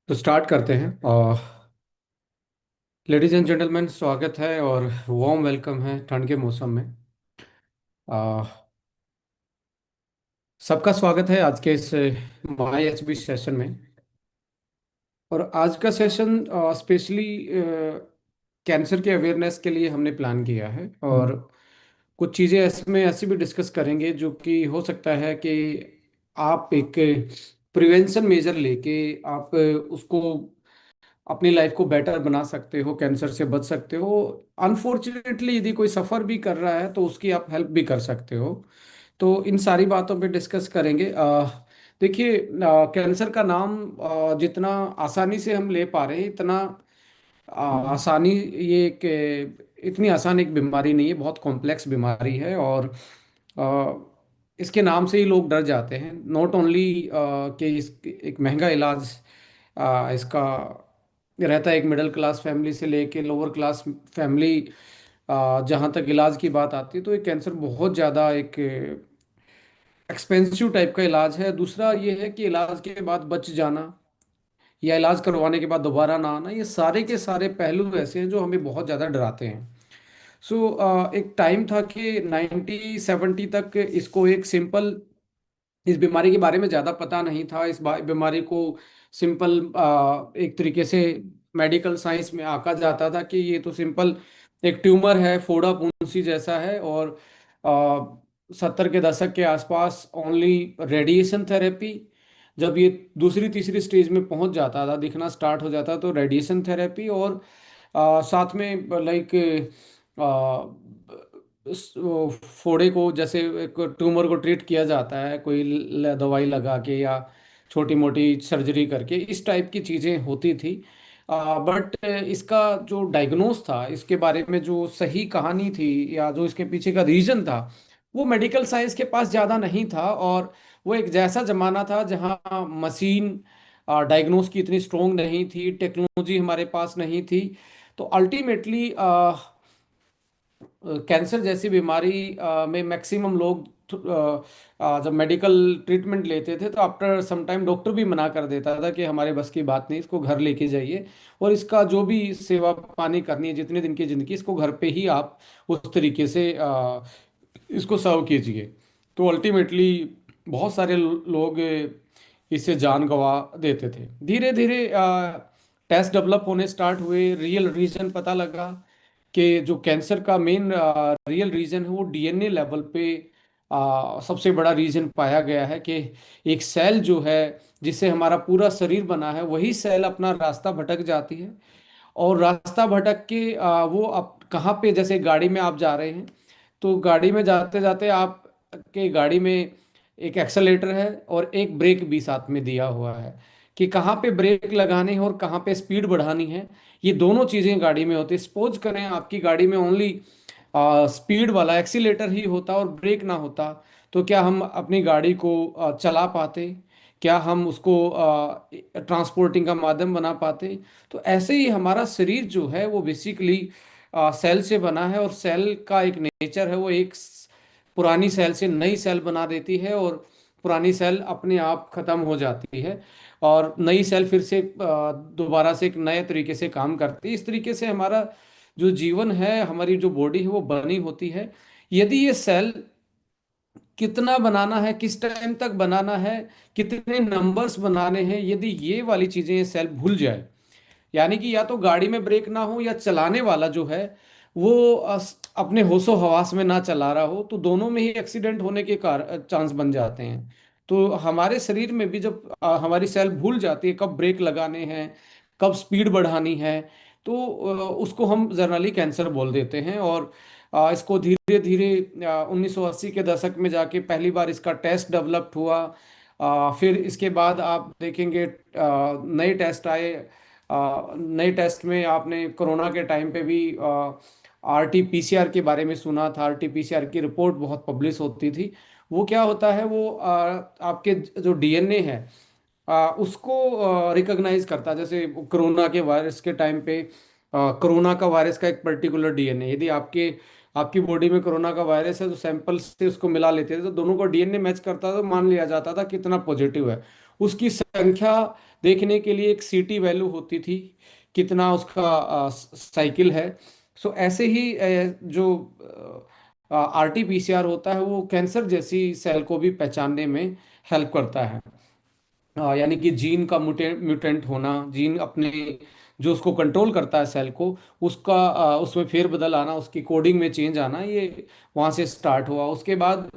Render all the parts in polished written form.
तो स्टार्ट करते हैं। लेडीज एंड जेंटलमैन, स्वागत है और वार्म वेलकम है ठंड के मौसम में। अ, सबका स्वागत है आज के इस माई एच बी सेशन में। और आज का सेशन स्पेशली कैंसर के अवेयरनेस के लिए हमने प्लान किया है। और कुछ चीज़ें इसमें ऐसी भी डिस्कस करेंगे जो कि हो सकता है कि आप एक प्रिवेंशन मेजर लेके आप उसको अपनी लाइफ को बेटर बना सकते हो, कैंसर से बच सकते हो। अनफॉर्चुनेटली यदि कोई सफ़र भी कर रहा है तो उसकी आप हेल्प भी कर सकते हो। तो इन सारी बातों पे डिस्कस करेंगे। देखिए, कैंसर का नाम जितना आसानी से हम ले पा रहे हैं, इतना आसानी ये एक इतनी आसान एक बीमारी नहीं है, बहुत कॉम्प्लेक्स बीमारी है। और इसके नाम से ही लोग डर जाते हैं। नॉट ओनली कि इस एक महंगा इलाज इसका रहता है एक मिडिल क्लास फैमिली से लेके लोअर क्लास फैमिली, जहाँ तक इलाज की बात आती है तो ये कैंसर बहुत ज़्यादा एक एक्सपेंसिव टाइप का इलाज है। दूसरा ये है कि इलाज के बाद बच जाना या इलाज करवाने के बाद दोबारा ना आना, ये सारे के सारे पहलू ऐसे हैं जो हमें बहुत ज़्यादा डराते हैं। एक टाइम था कि 1970 तक इसको एक सिंपल, इस बीमारी के बारे में ज़्यादा पता नहीं था। बीमारी को सिंपल एक तरीके से मेडिकल साइंस में आका जाता था कि ये तो सिंपल एक ट्यूमर है, फोड़ा पूंसी जैसा है। और 70 के दशक के आसपास ओनली रेडिएशन थेरेपी, जब ये दूसरी तीसरी स्टेज में पहुंच जाता था, दिखना स्टार्ट हो जाता, तो रेडिएशन थेरेपी और साथ में लाइक वो फोड़े को, जैसे एक ट्यूमर को ट्रीट किया जाता है कोई दवाई लगा के या छोटी मोटी सर्जरी करके, इस टाइप की चीज़ें होती थी। बट इसका जो डायग्नोस था, इसके बारे में जो सही कहानी थी या जो इसके पीछे का रीजन था, वो मेडिकल साइंस के पास ज़्यादा नहीं था। और वो एक जैसा जमाना था जहाँ मशीन डायग्नोस की इतनी स्ट्रोंग नहीं थी, टेक्नोलॉजी हमारे पास नहीं थी। तो अल्टीमेटली कैंसर जैसी बीमारी में मैक्सिमम लोग जब मेडिकल ट्रीटमेंट लेते थे तो आफ्टर सम टाइम डॉक्टर भी मना कर देता था कि हमारे बस की बात नहीं, इसको घर लेके जाइए और इसका जो भी सेवा पानी करनी है, जितने दिन की ज़िंदगी, इसको घर पे ही आप उस तरीके से इसको सर्व कीजिए। तो अल्टीमेटली बहुत सारे लोग इससे जान गंवा देते थे। धीरे धीरे टेस्ट डेवलप होने स्टार्ट हुए, रियल रीजन पता लगा कि जो कैंसर का मेन रियल रीजन है वो डीएनए लेवल पे सबसे बड़ा रीजन पाया गया है कि एक सेल जो है जिससे हमारा पूरा शरीर बना है, वही सेल अपना रास्ता भटक जाती है। और रास्ता भटक के वो अब कहाँ पे, जैसे गाड़ी में आप जा रहे हैं तो गाड़ी में जाते जाते आप के गाड़ी में एक एक्सेलेरेटर है और एक ब्रेक भी साथ में दिया हुआ है कि कहाँ पे ब्रेक लगानी है और कहाँ पे स्पीड बढ़ानी है। ये दोनों चीज़ें गाड़ी में होती है। सपोज करें आपकी गाड़ी में ओनली स्पीड वाला एक्सीलेटर ही होता और ब्रेक ना होता, तो क्या हम अपनी गाड़ी को चला पाते? क्या हम उसको ट्रांसपोर्टिंग का माध्यम बना पाते? तो ऐसे ही हमारा शरीर जो है वो बेसिकली सेल से बना है। और सेल का एक नेचर है, वो एक पुरानी सेल से नई सेल बना देती है और पुरानी सेल अपने आप खत्म हो जाती है और नई सेल फिर से दोबारा से एक नए तरीके से काम करती है। इस तरीके से हमारा जो जीवन है, हमारी जो बॉडी है वो बनी होती है। यदि ये सेल कितना बनाना है, किस टाइम तक बनाना है, कितने नंबर्स बनाने हैं, यदि ये वाली चीजें ये सेल भूल जाए, यानी कि या तो गाड़ी में ब्रेक ना हो या चलाने वाला जो है वो अपने होशो हवास में ना चला रहा हो, तो दोनों में ही एक्सीडेंट होने के चांस बन जाते हैं। तो हमारे शरीर में भी जब हमारी सेल भूल जाती है कब ब्रेक लगाने हैं, कब स्पीड बढ़ानी है, तो उसको हम जर्नली कैंसर बोल देते हैं। और इसको धीरे धीरे 1980 के दशक में जाके पहली बार इसका टेस्ट डेवलप्ड हुआ। फिर इसके बाद आप देखेंगे नए टेस्ट आए। नए टेस्ट में आपने कोरोना के टाइम पे भी आरटी पीसीआर के बारे में सुना था। आरटी पीसीआर की रिपोर्ट बहुत पब्लिश होती थी। वो क्या होता है, वो आपके जो डीएनए है उसको रिकॉग्नाइज करता है। जैसे कोरोना के वायरस के टाइम पे कोरोना का वायरस का एक पर्टिकुलर डीएनए, यदि आपकी बॉडी में कोरोना का वायरस है तो सैंपल से उसको मिला लेते थे, तो दोनों का डीएनए मैच करता था, तो मान लिया जाता था कितना पॉजिटिव है। उसकी संख्या देखने के लिए एक सीटी वैल्यू होती थी, कितना उसका साइकिल है। सो ऐसे ही जो आरटीपीसीआर होता है वो कैंसर जैसी सेल को भी पहचानने में हेल्प करता है। यानी कि जीन का म्यूटेंट होना, जीन अपने जो उसको कंट्रोल करता है सेल को, उसका उसमें फेरबदल आना, उसकी कोडिंग में चेंज आना, ये वहाँ से स्टार्ट हुआ। उसके बाद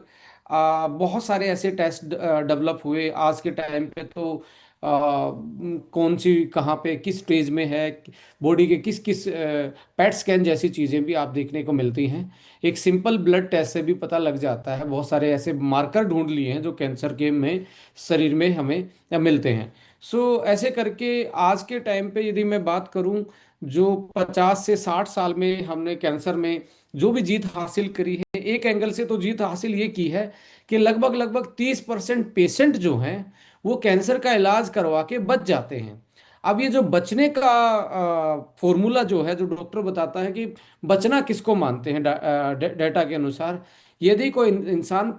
बहुत सारे ऐसे टेस्ट डेवलप हुए आज के टाइम पे। तो कौन सी कहाँ पे किस स्टेज में है, बॉडी के किस किस पेट स्कैन जैसी चीज़ें भी आप देखने को मिलती हैं। एक सिंपल ब्लड टेस्ट से भी पता लग जाता है। बहुत सारे ऐसे मार्कर ढूंढ लिए हैं जो कैंसर के में शरीर में हमें मिलते हैं। सो ऐसे करके आज के टाइम पे यदि मैं बात करूं, जो 50 से 60 साल में हमने कैंसर में जो भी जीत हासिल करी है, एक एंगल से तो जीत हासिल ये की है कि लगभग लगभग 30% पेशेंट जो हैं वो कैंसर का इलाज करवा के बच जाते हैं। अब ये जो बचने का फॉर्मूला जो है, जो डॉक्टर बताता है कि बचना किसको मानते हैं डेटा के अनुसार, यदि कोई इंसान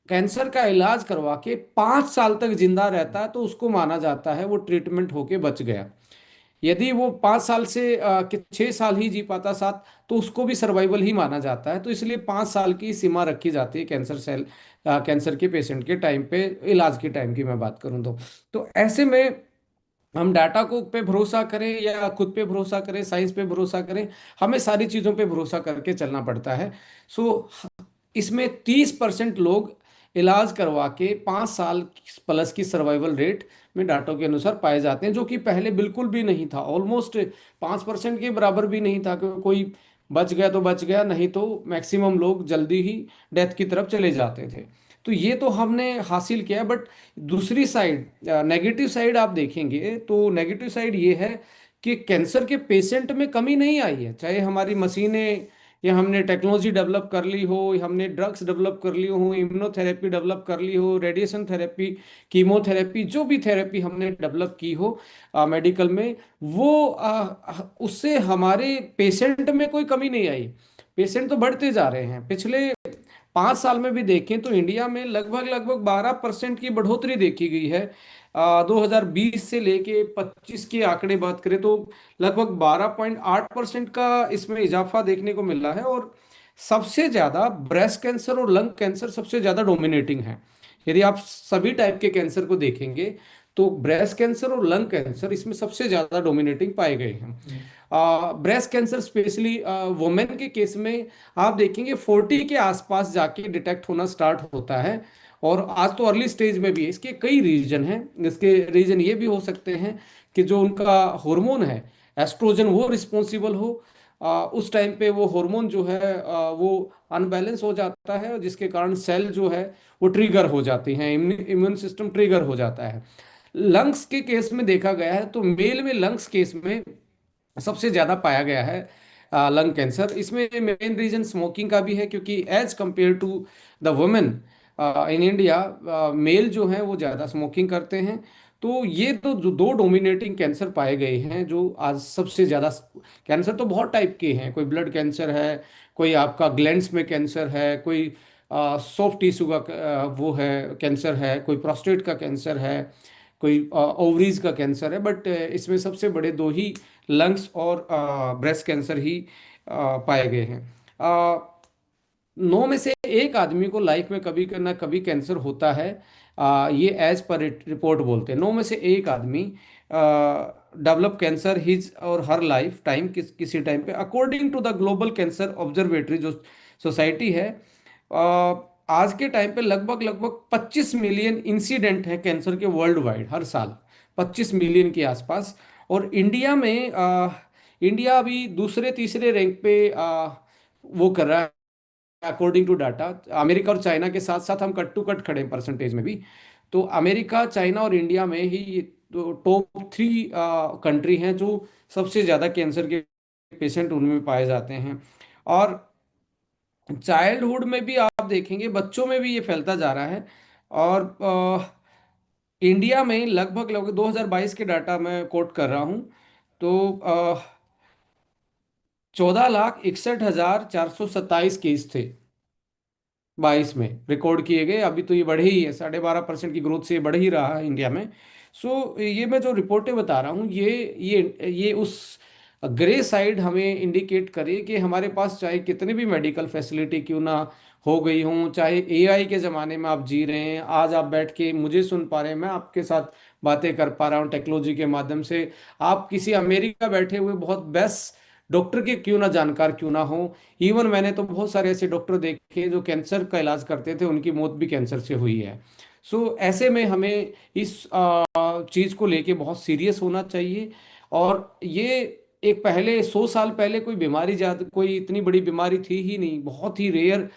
कैंसर का इलाज करवा के 5 साल तक जिंदा रहता है तो उसको माना जाता है वो ट्रीटमेंट होके बच गया। यदि वो 5 साल से 6 साल ही जी पाता, सात, तो उसको भी सर्वाइवल ही माना जाता है। तो इसलिए 5 साल की सीमा रखी जाती है कैंसर के पेशेंट के टाइम पे, इलाज के टाइम की मैं बात करूं तो ऐसे में हम डाटा को पे भरोसा करें या खुद पे भरोसा करें, साइंस पे भरोसा करें, हमें सारी चीज़ों पे भरोसा करके चलना पड़ता है। सो इसमें 30% लोग इलाज करवा के 5 साल प्लस की सर्वाइवल रेट में डाटो के अनुसार पाए जाते हैं, जो कि पहले बिल्कुल भी नहीं था। ऑलमोस्ट 5% के बराबर भी नहीं था कि कोई बच गया तो बच गया, नहीं तो मैक्सिमम लोग जल्दी ही डेथ की तरफ चले जाते थे। तो ये तो हमने हासिल किया। बट दूसरी साइड, नेगेटिव साइड आप देखेंगे तो नेगेटिव साइड ये है कि कैंसर के पेशेंट में कमी नहीं आई है। चाहे हमारी मशीनें या हमने टेक्नोलॉजी डेवलप कर ली हो, या हमने ड्रग्स डेवलप कर ली हो, इम्यूनोथेरेपी डेवलप कर ली हो, रेडिएशन थेरेपी, कीमोथेरेपी, जो भी थेरेपी हमने डेवलप की हो मेडिकल में, वो उससे हमारे पेशेंट में कोई कमी नहीं आई। पेशेंट तो बढ़ते जा रहे हैं। पिछले 5 साल में भी देखें तो इंडिया में लगभग लगभग 12% की बढ़ोतरी देखी गई है। 2020 से लेके 25 के आंकड़े बात करें तो लगभग 12.8% का इसमें इजाफा देखने को मिला है। और सबसे ज्यादा ब्रेस्ट कैंसर और लंग कैंसर सबसे ज्यादा डोमिनेटिंग है। यदि आप सभी टाइप के कैंसर को देखेंगे तो ब्रेस्ट कैंसर और लंग कैंसर इसमें सबसे ज्यादा डोमिनेटिंग पाए गए हैं। ब्रेस्ट कैंसर स्पेशली वुमेन के केस में आप देखेंगे 40 के आसपास जाके डिटेक्ट होना स्टार्ट होता है। और आज तो अर्ली स्टेज में भी है। इसके कई रीजन हैं। इसके रीजन ये भी हो सकते हैं कि जो उनका हार्मोन है एस्ट्रोजन वो रिस्पॉन्सिबल हो। उस टाइम पे वो हार्मोन जो है वो अनबैलेंस हो जाता है, जिसके कारण सेल जो है वो ट्रिगर हो जाती हैं, इम्यून सिस्टम ट्रिगर हो जाता है। लंग्स के केस में देखा गया है तो मेल में लंग्स केस में सबसे ज्यादा पाया गया है लंग कैंसर। इसमें मेन रीजन स्मोकिंग का भी है, क्योंकि as compare to the women in India, male जो हैं वो ज़्यादा स्मोकिंग करते हैं। तो ये तो जो दो डोमिनेटिंग कैंसर पाए गए हैं जो आज सबसे ज़्यादा। कैंसर तो बहुत टाइप के हैं, कोई ब्लड कैंसर है, कोई आपका ग्लैंड्स में कैंसर है, कोई सॉफ्ट टिश्यू का वो है कैंसर है, कोई प्रोस्टेट का कैंसर है, कोई ओवरीज का कैंसर है। बट इसमें सबसे बड़े दो ही लंग्स और ब्रेस्ट कैंसर ही पाए गए हैं। 9 में से 1 आदमी को लाइफ में कभी ना कभी कैंसर होता है। ये एज पर रिपोर्ट बोलते हैं 9 में से 1 आदमी डेवलप कैंसर हिज और हर लाइफ टाइम, किसी टाइम पे, according to the global cancer observatory जो सोसाइटी है। आज के टाइम पे लगभग लगभग 25 मिलियन इंसिडेंट है कैंसर के वर्ल्ड वाइड हर साल, 25 मिलियन के आसपास। और इंडिया में इंडिया अभी दूसरे तीसरे रैंक पे वो कर रहा है अकॉर्डिंग टू डाटा। अमेरिका और चाइना के साथ साथ हम कट टू कट खड़े हैं परसेंटेज में भी। तो अमेरिका, चाइना और इंडिया में ही ये तो टॉप थ्री कंट्री हैं जो सबसे ज़्यादा कैंसर के पेशेंट उनमें पाए जाते हैं। और चाइल्डहुड में भी आप देखेंगे, बच्चों में भी ये फैलता जा रहा है। और इंडिया में लगभग लगभग 2022 के डाटा मैं कोट कर रहा हूँ, तो 14,61,427 केस थे 22 में रिकॉर्ड किए गए। अभी तो ये बढ़े ही है, 12.5% की ग्रोथ से ये बढ़ ही रहा है इंडिया में। सो ये मैं जो रिपोर्टें बता रहा हूँ, ये उस ग्रे साइड हमें इंडिकेट करे कि हमारे पास चाहे कितनी भी मेडिकल फैसिलिटी क्यों ना हो गई हूँ, चाहे एआई के ज़माने में आप जी रहे हैं, आज आप बैठ के मुझे सुन पा रहे हैं, मैं आपके साथ बातें कर पा रहा हूँ टेक्नोलॉजी के माध्यम से। आप किसी अमेरिका बैठे हुए बहुत बेस्ट डॉक्टर के क्यों ना जानकार क्यों ना हो, इवन मैंने तो बहुत सारे ऐसे डॉक्टर देखे जो कैंसर का इलाज करते थे, उनकी मौत भी कैंसर से हुई है। सो ऐसे में हमें इस चीज़ को लेके बहुत सीरियस होना चाहिए। और ये एक पहले 100 साल पहले कोई बीमारी, ज़्यादा कोई इतनी बड़ी बीमारी थी ही नहीं, बहुत ही रेयर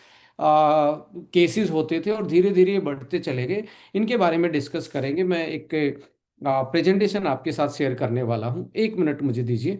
केसेस होते थे और धीरे धीरे ये बढ़ते चले गए। इनके बारे में डिस्कस करेंगे। मैं एक प्रेजेंटेशन आपके साथ शेयर करने वाला हूँ, 1 मिनट मुझे दीजिए।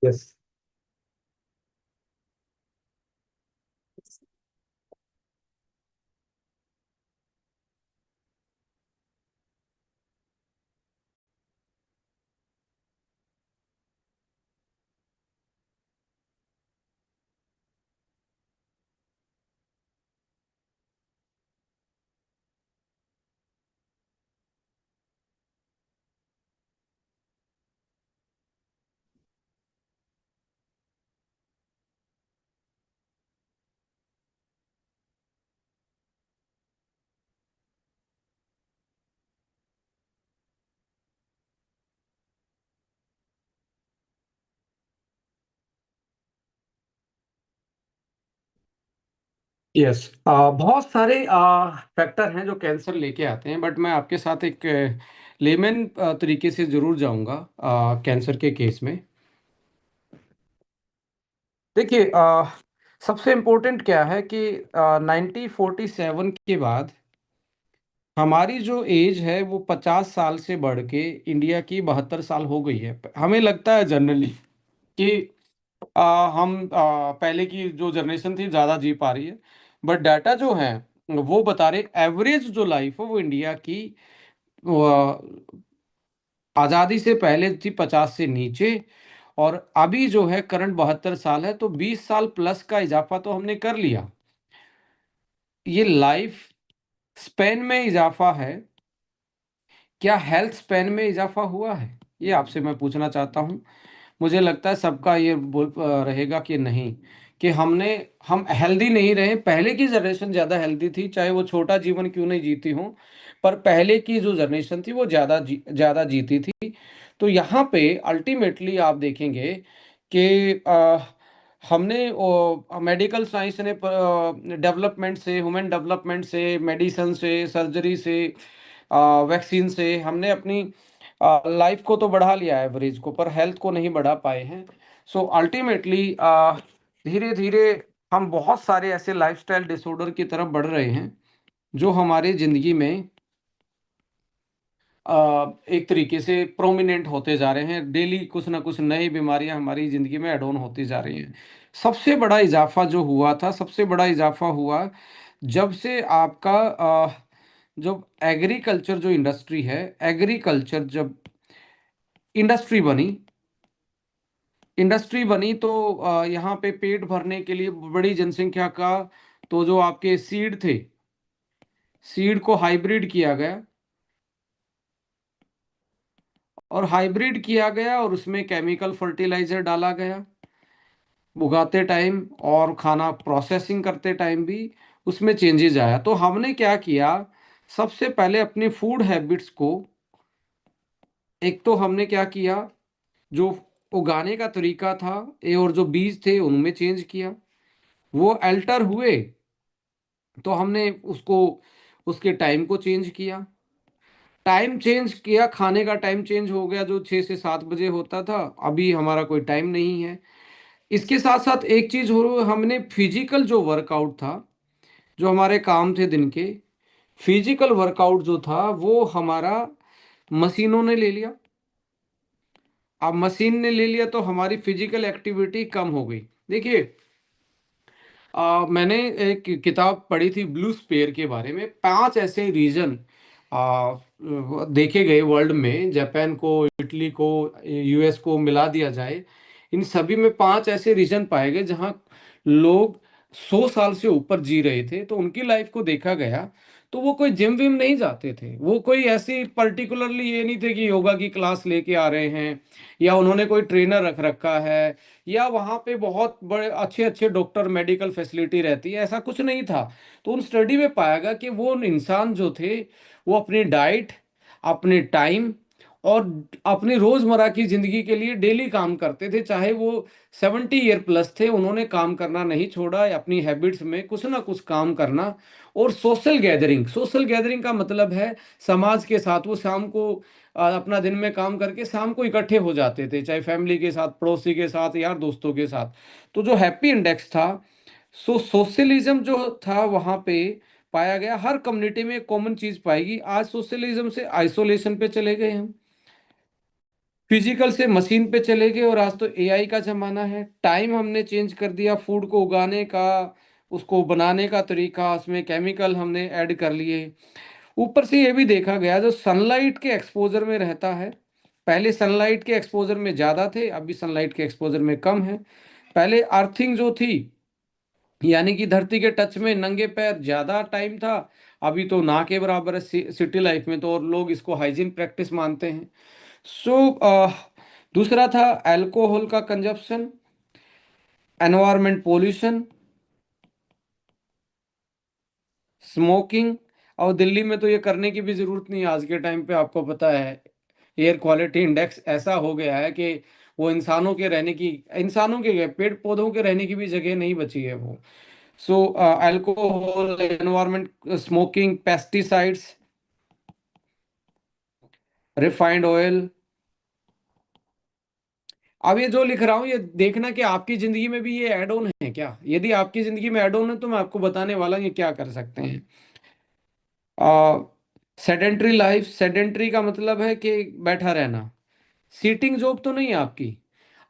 यस। यस, बहुत सारे फैक्टर हैं जो कैंसर लेके आते हैं, बट मैं आपके साथ एक लेमन तरीके से जरूर जाऊंगा कैंसर के केस में। देखिए, सबसे इम्पोर्टेंट क्या है कि 1947 के बाद हमारी जो एज है वो 50 साल से बढ़ के इंडिया की 72 साल हो गई है। हमें लगता है जनरली कि हम पहले की जो जनरेशन थी ज़्यादा जी पा रही है, बट डाटा जो है वो बता रहे एवरेज जो लाइफ है वो इंडिया की आज़ादी से पहले थी 50 से नीचे, और अभी जो है करंट 72 साल है, तो 20 साल प्लस का इजाफा तो हमने कर लिया। ये लाइफ स्पेन में इजाफा है, क्या हेल्थ स्पेन में इजाफा हुआ है? ये आपसे मैं पूछना चाहता हूँ। मुझे लगता है सबका ये रहेगा कि नहीं, कि हम हेल्दी नहीं रहे। पहले की जनरेशन ज़्यादा हेल्दी थी, चाहे वो छोटा जीवन क्यों नहीं जीती हो, पर पहले की जो जनरेशन थी वो ज़्यादा जीती थी। तो यहाँ पे अल्टीमेटली आप देखेंगे कि हमने मेडिकल साइंस ने डेवलपमेंट से, ह्यूमन डेवलपमेंट से, मेडिसन से, सर्जरी से, वैक्सीन से हमने अपनी लाइफ को तो बढ़ा लिया है एवरेज को, पर हेल्थ को नहीं बढ़ा पाए हैं। सो अल्टीमेटली धीरे धीरे हम बहुत सारे ऐसे लाइफस्टाइल डिसऑर्डर की तरफ बढ़ रहे हैं जो हमारे ज़िंदगी में एक तरीके से प्रोमिनेंट होते जा रहे हैं। डेली कुछ ना कुछ नई बीमारियां हमारी ज़िंदगी में एड ऑन होती जा रही हैं। सबसे बड़ा इजाफा जो हुआ था, सबसे बड़ा इजाफा हुआ जब से आपका जो एग्रीकल्चर जो इंडस्ट्री है, एग्रीकल्चर जब इंडस्ट्री बनी, तो यहाँ पे पेट भरने के लिए बड़ी जनसंख्या का, तो जो आपके सीड थे, सीड को हाइब्रिड किया गया, और हाइब्रिड किया गया और उसमें केमिकल फर्टिलाइजर डाला गया उगाते टाइम, और खाना प्रोसेसिंग करते टाइम भी उसमें चेंजेस आया। तो हमने क्या किया, सबसे पहले अपने फूड हैबिट्स को, एक तो हमने क्या किया, जो उगाने का तरीका था ये और जो बीज थे उनमें चेंज किया, वो अल्टर हुए तो हमने उसको, उसके टाइम को चेंज किया। टाइम चेंज किया, खाने का टाइम चेंज हो गया, जो 6 से 7 बजे होता था अभी हमारा कोई टाइम नहीं है। इसके साथ साथ एक चीज हो, हमने फिजिकल जो वर्कआउट था, जो हमारे काम थे दिन के, फिजिकल वर्कआउट जो था वो हमारा मशीनों ने ले लिया। अब मशीन ने ले लिया तो हमारी फिजिकल एक्टिविटी कम हो गई। देखिए, मैंने एक किताब पढ़ी थी ब्लू स्पेयर के बारे में। 5 ऐसे रीजन देखे गए वर्ल्ड में, जापान को, इटली को, यूएस को मिला दिया जाए, इन सभी में 5 ऐसे रीजन पाए गए जहां लोग 100 साल से ऊपर जी रहे थे। तो उनकी लाइफ को देखा गया, तो वो कोई जिम विम नहीं जाते थे, वो कोई ऐसी पर्टिकुलरली ये नहीं थे कि योगा की क्लास लेके आ रहे हैं, या उन्होंने कोई ट्रेनर रख रखा है, या वहाँ पे बहुत बड़े अच्छे अच्छे डॉक्टर, मेडिकल फैसिलिटी रहती है, ऐसा कुछ नहीं था। तो उन स्टडी में पाया गया कि वो इंसान जो थे, वो अपनी डाइट, अपने टाइम और अपनी रोजमर्रा की जिंदगी के लिए डेली काम करते थे। चाहे वो 70 ईयर प्लस थे, उन्होंने काम करना नहीं छोड़ा, अपनी हैबिट्स में कुछ ना कुछ काम करना। और सोशल गैदरिंग, सोशल गैदरिंग का मतलब है समाज के साथ वो शाम को अपना दिन में काम करके शाम को इकट्ठे हो जाते थे, चाहे फैमिली के साथ, पड़ोसी के साथ, यार दोस्तों के साथ। तो जो हैप्पी इंडेक्स था, सोशलिज्म जो था वहां पे पाया गया। हर कम्युनिटी में एक कॉमन चीज पाएगी। आज सोशलिज्म से आइसोलेशन पे चले गए हम, फिजिकल से मशीन पे चले गए, और आज तो एआई का जमाना है। टाइम हमने चेंज कर दिया, फूड को उगाने का, उसको बनाने का तरीका, उसमें केमिकल हमने ऐड कर लिए। ऊपर से ये भी देखा गया, जो सनलाइट के एक्सपोजर में रहता है, पहले सनलाइट के एक्सपोजर में ज़्यादा थे, अभी सनलाइट के एक्सपोजर में कम है। पहले अर्थिंग जो थी, यानी कि धरती के टच में नंगे पैर ज़्यादा टाइम था, अभी तो ना के बराबर है सिटी लाइफ में तो, और लोग इसको हाइजीन प्रैक्टिस मानते हैं। सो दूसरा था अल्कोहल का कंजप्शन, एनवायरमेंट पोल्यूशन, स्मोकिंग। और दिल्ली में तो ये करने की भी जरूरत नहीं है आज के टाइम पे, आपको पता है एयर क्वालिटी इंडेक्स ऐसा हो गया है कि वो इंसानों के रहने की, इंसानों के पेड़ पौधों के रहने की भी जगह नहीं बची है वो। So alcohol, environment, smoking, pesticides, refined oil. अब ये जो लिख रहा हूँ, ये देखना कि आपकी जिंदगी में भी ये ऐड ऑन है क्या। यदि आपकी जिंदगी में ऐड ऑन है तो मैं आपको बताने वाला हूँ ये क्या कर सकते हैं। सेडेंट्री लाइफ, सेडेंट्री का मतलब है कि बैठा रहना। सीटिंग जॉब तो नहीं है आपकी।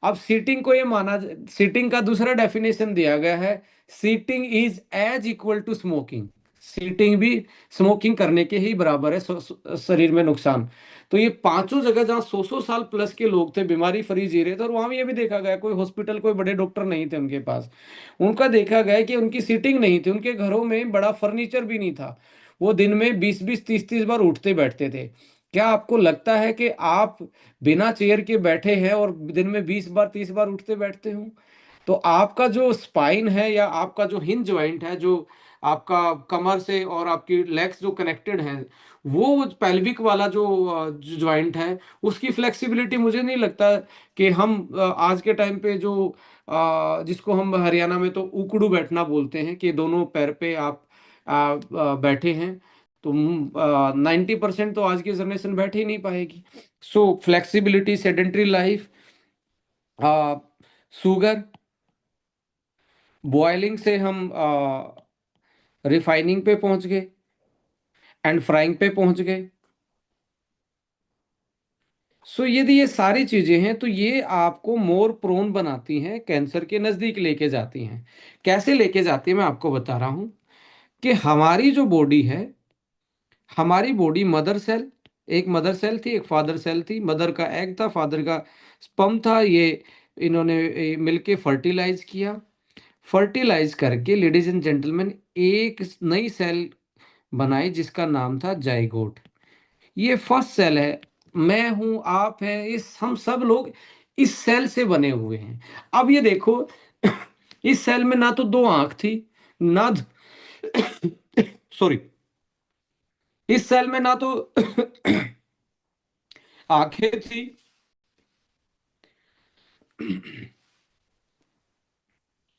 अब सीटिंग को ये माना, सीटिंग का दूसरा डेफिनेशन दिया गया है, sitting is as equal to smoking. Sitting भी स्मोकिंग करने के ही बराबर है, शरीर में नुकसान। तो ये पांचों जगह जहाँ 100 100 साल प्लस के लोग थे, बीमारी फ्री जी रहे थे, और वहां भी ये भी देखा गया, कोई हॉस्पिटल, कोई बड़े डॉक्टर नहीं थे उनके पास। उनका देखा गया कि उनकी सीटिंग नहीं थी, उनके घरों में बड़ा फर्नीचर भी नहीं था, वो दिन में 20 20 30 30 बार उठते बैठते थे। क्या आपको लगता है कि आप बिना चेयर के बैठे हैं और दिन में 20 बार 30 बार उठते बैठते हो? तो आपका जो स्पाइन है, या आपका जो हिंज जॉइंट है, जो आपका कमर से और आपकी लेग्स जो कनेक्टेड हैं, वो पेल्विक वाला जो जॉइंट है, उसकी फ्लेक्सिबिलिटी मुझे नहीं लगता कि हम आज के टाइम पे जो जिसको हम हरियाणा में तो उकड़ू बैठना बोलते हैं, कि दोनों पैर पे आप बैठे हैं, तो 90% तो आज की जनरेशन बैठ ही नहीं पाएगी। So flexibility, sedentary life, sugar, boiling से हम रिफाइनिंग पे पहुंच गए, एंड फ्राइंग पे पहुंच गए। सो यदि ये सारी चीजें हैं तो ये आपको मोर प्रोन बनाती हैं, कैंसर के नजदीक लेके जाती हैं। कैसे लेके जाती है मैं आपको बता रहा हूं कि हमारी जो बॉडी है, हमारी बॉडी मदर सेल, एक मदर सेल थी, एक फादर सेल थी। मदर का एग था, फादर का स्पर्म था। ये इन्होंने मिलके फर्टिलाइज किया। फर्टिलाइज करके लेडीज एंड जेंटलमैन एक नई सेल बनाई जिसका नाम था जाइगोट। ये फर्स्ट सेल है। मैं हूं, आप हैं, इस हम सब लोग इस सेल से बने हुए हैं। अब ये देखो, इस सेल में ना तो दो आंख थी, ना सॉरी, इस सेल में ना तो आंखें थी,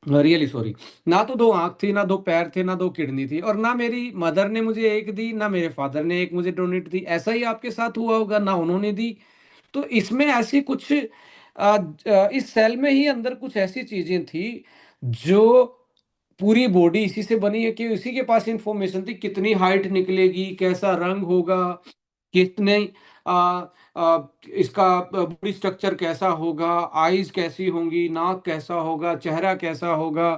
रियली सॉरी, ना तो दो आंख थी, ना दो पैर थे, ना दो किडनी थी, और ना मेरी मदर ने मुझे एक दी, ना मेरे फादर ने एक मुझे डोनेट दी। ऐसा ही आपके साथ हुआ होगा, ना उन्होंने दी। तो इसमें ऐसी कुछ इस सेल में ही अंदर कुछ ऐसी चीजें थी जो पूरी बॉडी इसी से बनी है, कि इसी के पास इंफॉर्मेशन थी कितनी हाइट निकलेगी, कैसा रंग होगा, कितने आ, इसका बॉडी स्ट्रक्चर कैसा होगा, आईज कैसी होंगी, नाक कैसा होगा, चेहरा कैसा होगा।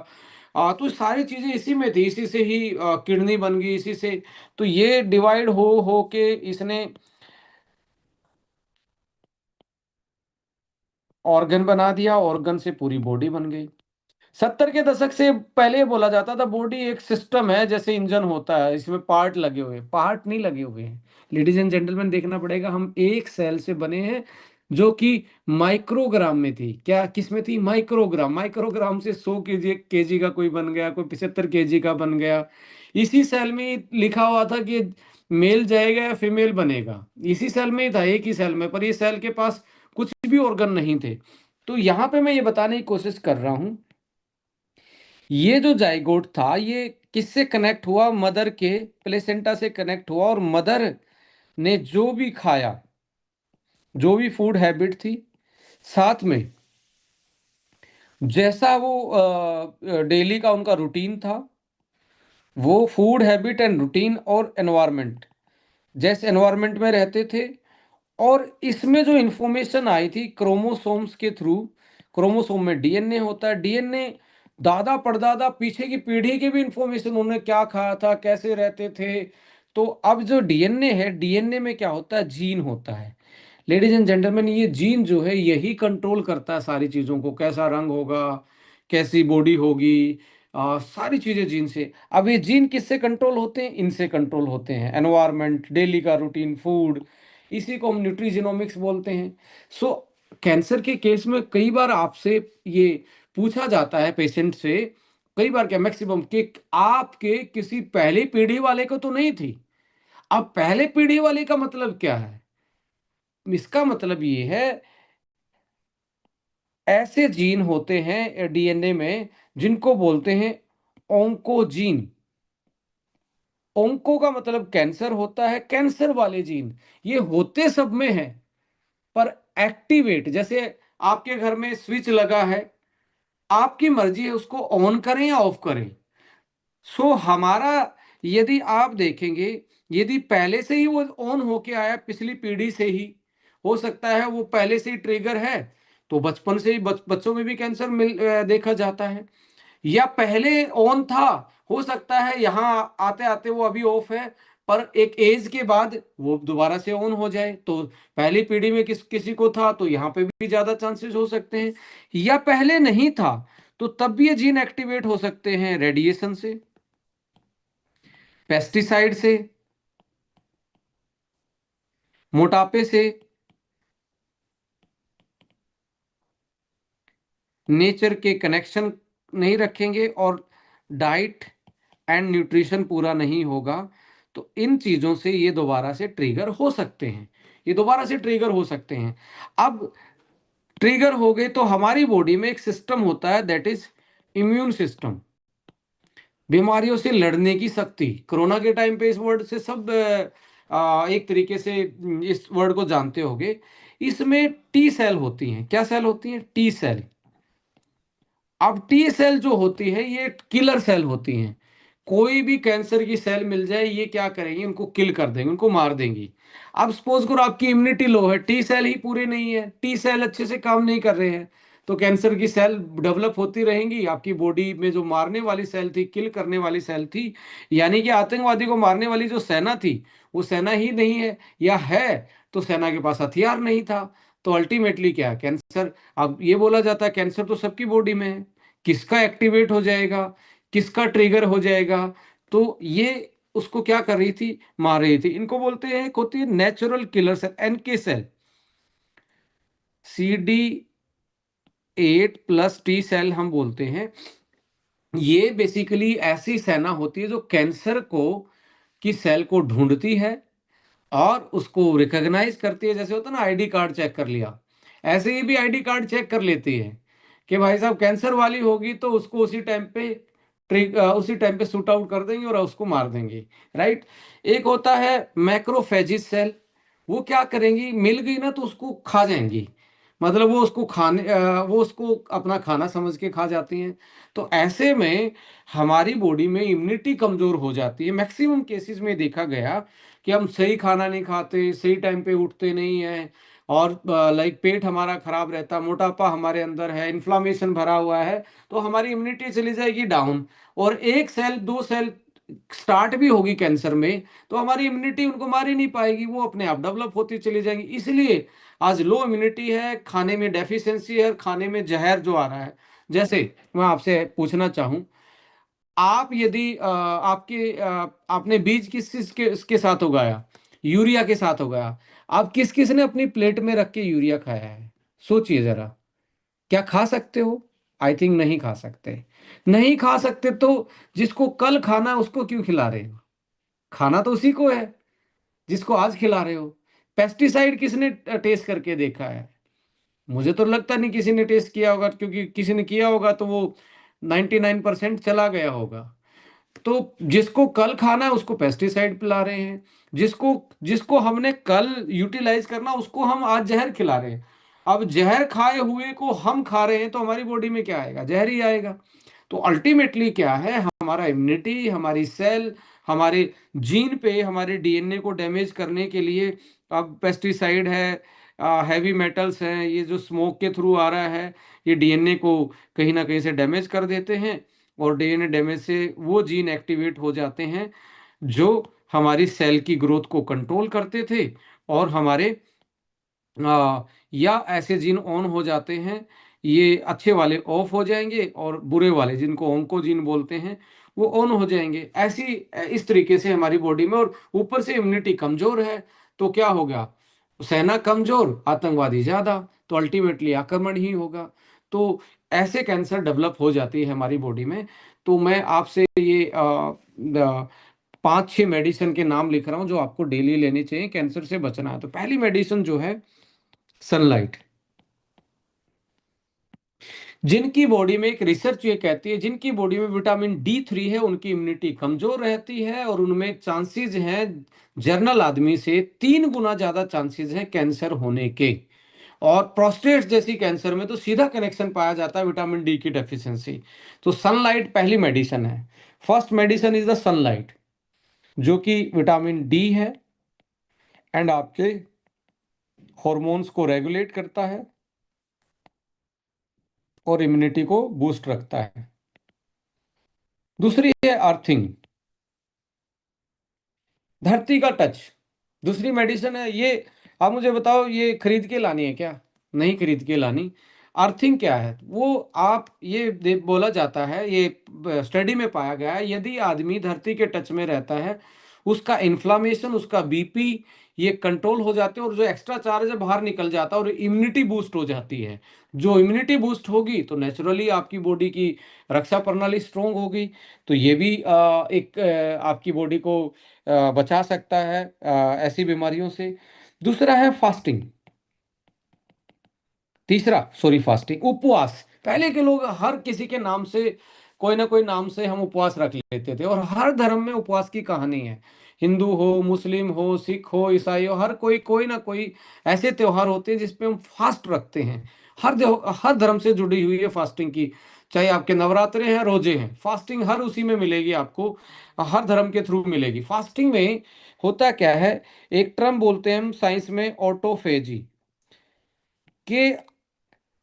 तो सारी चीजें इसी में थी, इसी से ही किडनी बन गई, इसी से। तो ये डिवाइड हो के इसने ऑर्गन बना दिया, ऑर्गन से पूरी बॉडी बन गई। 70 के दशक से पहले ये बोला जाता था बॉडी एक सिस्टम है, जैसे इंजन होता है, इसमें पार्ट लगे हुए हैं। पार्ट नहीं लगे हुए हैं लेडीज एंड जेंटलमैन, देखना पड़ेगा। हम एक सेल से बने हैं जो कि माइक्रोग्राम में थी। क्या किस में थी? माइक्रोग्राम। माइक्रोग्राम से 100 केजी का कोई बन गया, कोई 75 केजी का बन गया। इसी सेल में ही लिखा हुआ था कि मेल जाएगा या फीमेल बनेगा, इसी सेल में ही था, एक ही सेल में। पर ये सेल के पास कुछ भी ऑर्गन नहीं थे। तो यहाँ पे मैं ये बताने की कोशिश कर रहा हूं, ये जो जाइगोट था ये किससे कनेक्ट हुआ? मदर के प्लेसेंटा से कनेक्ट हुआ। और मदर ने जो भी खाया, जो भी फूड हैबिट थी, साथ में जैसा वो डेली का उनका रूटीन था, वो फूड हैबिट एंड रूटीन और एनवायरनमेंट, जैसे एनवायरनमेंट में रहते थे। और इसमें जो इंफॉर्मेशन आई थी क्रोमोसोम्स के थ्रू, क्रोमोसोम में डीएनए होता है, डीएनए दादा परदादा पीछे की पीढ़ी की भी इंफॉर्मेशन, उन्होंने क्या खाया था, कैसे रहते थे। तो अब जो डीएनए है, डीएनए में क्या होता है? जीन होता है। लेडीज एंड जेंटलमैन, ये जीन जो है यही कंट्रोल करता है सारी चीज़ों को, कैसा रंग होगा, कैसी बॉडी होगी, सारी चीज़ें जीन से। अब ये जीन किससे कंट्रोल होते हैं? इनसे कंट्रोल होते हैं, एनवायरनमेंट, डेली का रूटीन, फूड, इसी को हम न्यूट्रीजिनोमिक्स बोलते हैं। सो कैंसर के केस में कई बार आपसे ये पूछा जाता है पेशेंट से, कई बार क्या, मैक्सिमम, कि आपके किसी पहली पीढ़ी वाले को तो नहीं थी। अब पहले पीढ़ी वाले का मतलब क्या है? इसका मतलब ये है, ऐसे जीन होते हैं डीएनए में जिनको बोलते हैं ओंकोजीन। ओंको का मतलब कैंसर होता है, कैंसर वाले जीन। ये होते सब में हैं, पर एक्टिवेट, जैसे आपके घर में स्विच लगा है, आपकी मर्जी है उसको ऑन करें या ऑफ करें। सो हमारा, यदि आप देखेंगे, यदि पहले से ही वो ऑन होके आया पिछली पीढ़ी से ही, हो सकता है वो पहले से ही ट्रिगर है, तो बचपन से ही बच्चों में भी कैंसर देखा जाता है। या पहले ऑन था, हो सकता है यहाँ आते आते वो अभी ऑफ है, पर एक एज के बाद वो दोबारा से ऑन हो जाए। तो पहली पीढ़ी में किसी को था तो यहाँ पे भी ज्यादा चांसेस हो सकते हैं। या पहले नहीं था तो तब भी ये जीन एक्टिवेट हो सकते हैं, रेडिएशन से, पेस्टिसाइड से, मोटापे से, नेचर के कनेक्शन नहीं रखेंगे, और डाइट एंड न्यूट्रिशन पूरा नहीं होगा, तो इन चीजों से ये दोबारा से ट्रिगर हो सकते हैं। ये दोबारा से ट्रिगर हो सकते हैं। अब ट्रिगर हो गए तो हमारी बॉडी में एक सिस्टम होता है, दैट इज इम्यून सिस्टम, बीमारियों से लड़ने की शक्ति। कोरोना के टाइम पे इस वर्ड से सब एक तरीके से इस वर्ड को जानते होंगे। इसमें टी सेल होती हैं। क्या सेल होती हैं? T cell. अब टी सेल जो होती है ये किलर सेल होती हैं। कोई भी कैंसर की सेल मिल जाए, ये क्या करेंगी, उनको किल कर देंगे, उनको मार देंगी। अब सपोज करो आपकी इम्यूनिटी लो है, टी सेल ही पूरे नहीं है, टी सेल अच्छे से काम नहीं कर रहे हैं, तो कैंसर की सेल डेवलप होती रहेंगी। आपकी बॉडी में जो मारने वाली सेल थी, किल करने वाली सेल थी, यानी कि आतंकवादी को मारने वाली जो सेना थी, वो सेना ही नहीं है, या है तो सेना के पास हथियार नहीं था। तो अल्टीमेटली क्या, कैंसर। अब ये बोला जाता है कैंसर तो सबकी बॉडी में है, किसका एक्टिवेट हो जाएगा, किसका ट्रिगर हो जाएगा, तो ये उसको क्या कर रही थी, मार रही थी। इनको बोलते हैं, एक होती है natural killer cell, NK cell, CD8+ T cell हम बोलते हैं। ये बेसिकली ऐसी सेना होती है जो कैंसर को की सेल को ढूंढती है और उसको रिकॉग्नाइज करती है। जैसे होता है ना, आईडी कार्ड चेक कर लिया, ऐसे ही भी आईडी कार्ड चेक कर लेती है कि भाई साहब कैंसर वाली होगी, तो उसको उसी टाइम पे उसी टाइम पे शूट आउट कर देंगे और उसको मार देंगे। राइट। एक होता है मैक्रोफेजिस सेल, वो क्या करेंगी, मिल गई ना तो उसको खा जाएंगी, मतलब वो उसको वो उसको अपना खाना समझ के खा जाती हैं। तो ऐसे में हमारी बॉडी में इम्यूनिटी कमजोर हो जाती है। मैक्सिमम केसेस में देखा गया कि हम सही खाना नहीं खाते, सही टाइम पे उठते नहीं हैं, और लाइक पेट हमारा खराब रहता, मोटापा हमारे अंदर है, इन्फ्लामेशन भरा हुआ है, तो हमारी इम्यूनिटी चली जाएगी डाउन। और एक सेल दो सेल स्टार्ट भी होगी कैंसर में, तो हमारी इम्यूनिटी उनको मार ही नहीं पाएगी, वो अपने आप डेवलप होती चली जाएंगी। इसलिए आज लो इम्यूनिटी है, खाने में डेफिशिएंसी है, खाने में जहर जो आ रहा है। जैसे मैं आपसे पूछना चाहूँ, आप यदि आपने बीज किस चीज के इसके साथ उगाया, यूरिया के साथ उगाया, आप किस किस ने अपनी प्लेट में रख के यूरिया खाया है, सोचिए जरा। क्या खा सकते हो? आई थिंक नहीं खा सकते। नहीं खा सकते तो जिसको कल खाना है उसको क्यों खिला रहे हो? खाना तो उसी को है जिसको आज खिला रहे हो। पेस्टिसाइड किसने टेस्ट करके देखा है? मुझे तो लगता नहीं किसी ने टेस्ट किया होगा, क्योंकि किसी ने किया होगा तो वो 99% चला गया होगा। तो जिसको कल खाना है उसको पेस्टिसाइड पिला रहे हैं, जिसको जिसको हमने कल यूटिलाइज करना उसको हम आज जहर खिला रहे हैं। अब जहर खाए हुए को हम खा रहे हैं तो हमारी बॉडी में क्या आएगा, जहर ही आएगा। तो अल्टीमेटली क्या है, हमारा इम्यूनिटी, हमारी सेल, हमारे जीन पे, हमारे डीएनए को डैमेज करने के लिए अब पेस्टिसाइड है, हैवी मेटल्स हैं, ये जो स्मोक के थ्रू आ रहा है, ये डीएनए को कहीं ना कहीं से डैमेज कर देते हैं। और डीएनए डैमेज से वो जीन एक्टिवेट हो जाते हैं जो हमारी सेल की ग्रोथ को कंट्रोल करते थे, और हमारे या ऐसे जीन ऑन हो जाते हैं, ये अच्छे वाले ऑफ हो जाएंगे और बुरे वाले जिनको ऑन्कोजीन बोलते हैं वो ऑन हो जाएंगे। ऐसी इस तरीके से हमारी बॉडी में, और ऊपर से इम्यूनिटी कमजोर है, तो क्या होगा, सेना कमजोर, आतंकवादी ज्यादा, तो अल्टीमेटली आक्रमण ही होगा। तो ऐसे कैंसर डेवलप हो जाती है हमारी बॉडी में। तो मैं आपसे ये 5-6 मेडिसिन के नाम लिख रहा हूँ जो आपको डेली लेनी चाहिए, कैंसर से बचना है। तो पहली मेडिसिन जो है, सनलाइट। जिनकी बॉडी में, एक रिसर्च ये कहती है, जिनकी बॉडी में विटामिन D3 है उनकी इम्यूनिटी कमजोर रहती है, और उनमें चांसेस हैं, जर्नल आदमी से 3 गुना ज्यादा चांसेस हैं कैंसर होने के। और प्रोस्टेट जैसी कैंसर में तो सीधा कनेक्शन पाया जाता है विटामिन D की डेफिशिएंसी। तो सनलाइट पहली मेडिसिन है। First medicine is the sunlight, जो कि विटामिन D है, एंड आपके हॉर्मोन्स को रेगुलेट करता है और इम्यूनिटी को बूस्ट रखता है। दूसरी है अर्थिंग, धरती का टच। दूसरी मेडिसिन है ये। आप मुझे बताओ, ये खरीद के लानी है क्या? नहीं खरीद के लानी। अर्थिंग क्या है वो, आप ये बोला जाता है, ये स्टडी में पाया गया है, यदि आदमी धरती के टच में रहता है, उसका इन्फ्लामेशन, उसका बीपी, ये कंट्रोल हो जाते हैं, और जो एक्स्ट्रा चार्ज है बाहर निकल जाता है, और इम्यूनिटी बूस्ट हो जाती है। जो इम्यूनिटी बूस्ट होगी तो नेचुरली आपकी बॉडी की रक्षा प्रणाली स्ट्रोंग होगी। तो ये भी एक आपकी बॉडी को बचा सकता है ऐसी बीमारियों से। दूसरा है फास्टिंग। तीसरा, सॉरी, फास्टिंग, उपवास। पहले के लोग हर किसी के नाम से, कोई ना कोई नाम से हम उपवास रख लेते थे, और हर धर्म में उपवास की कहानी है। हिंदू हो, मुस्लिम हो, सिख हो, ईसाई हो, हर कोई कोई ना कोई ऐसे त्योहार होते हैं जिसपे हम फास्ट रखते हैं। हर हर धर्म से जुड़ी हुई है फास्टिंग की। चाहे आपके नवरात्रे हैं, रोजे हैं, फास्टिंग हर उसी में मिलेगी आपको, हर धर्म के थ्रू मिलेगी। फास्टिंग में होता क्या है, एक टर्म बोलते हैं हम साइंस में ऑटोफेजी, कि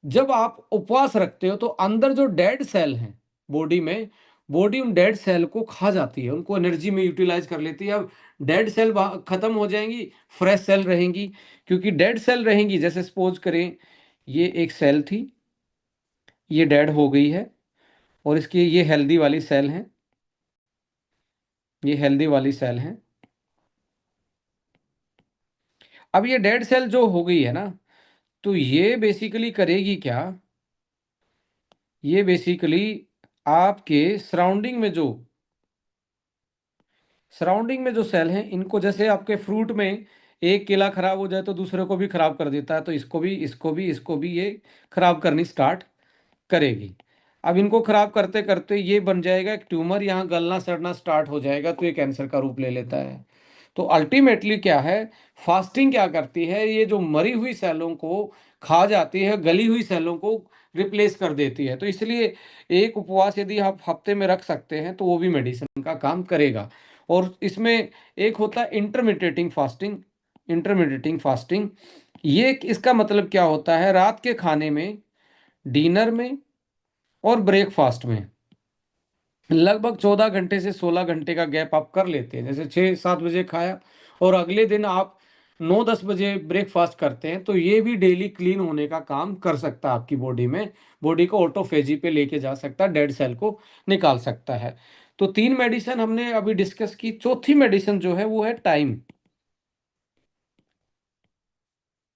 जब आप उपवास रखते हो तो अंदर जो डेड सेल हैं बॉडी में, बॉडी उन डेड सेल को खा जाती है, उनको एनर्जी में यूटिलाइज कर लेती है। अब डेड सेल खत्म हो जाएंगी, फ्रेश सेल रहेंगी। क्योंकि डेड सेल रहेंगी, जैसे सपोज करें ये एक सेल थी, ये डेड हो गई है, और इसकी ये हेल्दी वाली सेल है, ये हेल्दी वाली सेल है। अब ये डेड सेल जो हो गई है ना, तो ये बेसिकली करेगी क्या, ये बेसिकली आपके सराउंडिंग में जो सेल हैं, इनको, जैसे आपके फ्रूट में एक केला खराब हो जाए तो दूसरे को भी खराब कर देता है, तो इसको भी ये खराब करनी स्टार्ट करेगी। अब इनको खराब करते करते ये बन जाएगा एक ट्यूमर, यहाँ गलना सड़ना स्टार्ट हो जाएगा, तो ये कैंसर का रूप ले लेता है। तो अल्टीमेटली क्या है, फास्टिंग क्या करती है, ये जो मरी हुई सेलों को खा जाती है, गली हुई सेलों को रिप्लेस कर देती है। तो इसलिए एक उपवास यदि आप हफ्ते में रख सकते हैं तो वो भी मेडिसिन का काम करेगा। और इसमें एक होता है इंटरमिटेटिंग फास्टिंग। ये इसका मतलब क्या होता है, रात के खाने में, डिनर में और ब्रेकफास्ट में लगभग 14 घंटे से 16 घंटे का गैप आप कर लेते हैं। जैसे 6-7 बजे खाया और अगले दिन आप 9-10 बजे ब्रेकफास्ट करते हैं, तो ये भी डेली क्लीन होने का काम कर सकता है आपकी बॉडी में, बॉडी को ऑटोफेजी पे लेके जा सकता है, डेड सेल को निकाल सकता है। तो 3 मेडिसिन हमने अभी डिस्कस की। चौथी मेडिसिन जो है वो है टाइम,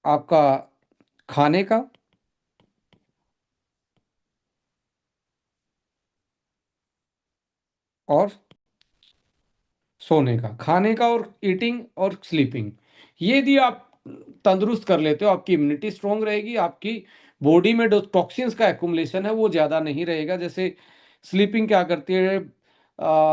आपका खाने का और सोने का, खाने का और ईटिंग और स्लीपिंग। ये यदि आप तंदुरुस्त कर लेते हो, आपकी इम्यूनिटी स्ट्रांग रहेगी, आपकी बॉडी में जो टॉक्सिन्स का एक्युमुलेशन है वो ज़्यादा नहीं रहेगा। जैसे स्लीपिंग क्या करती है,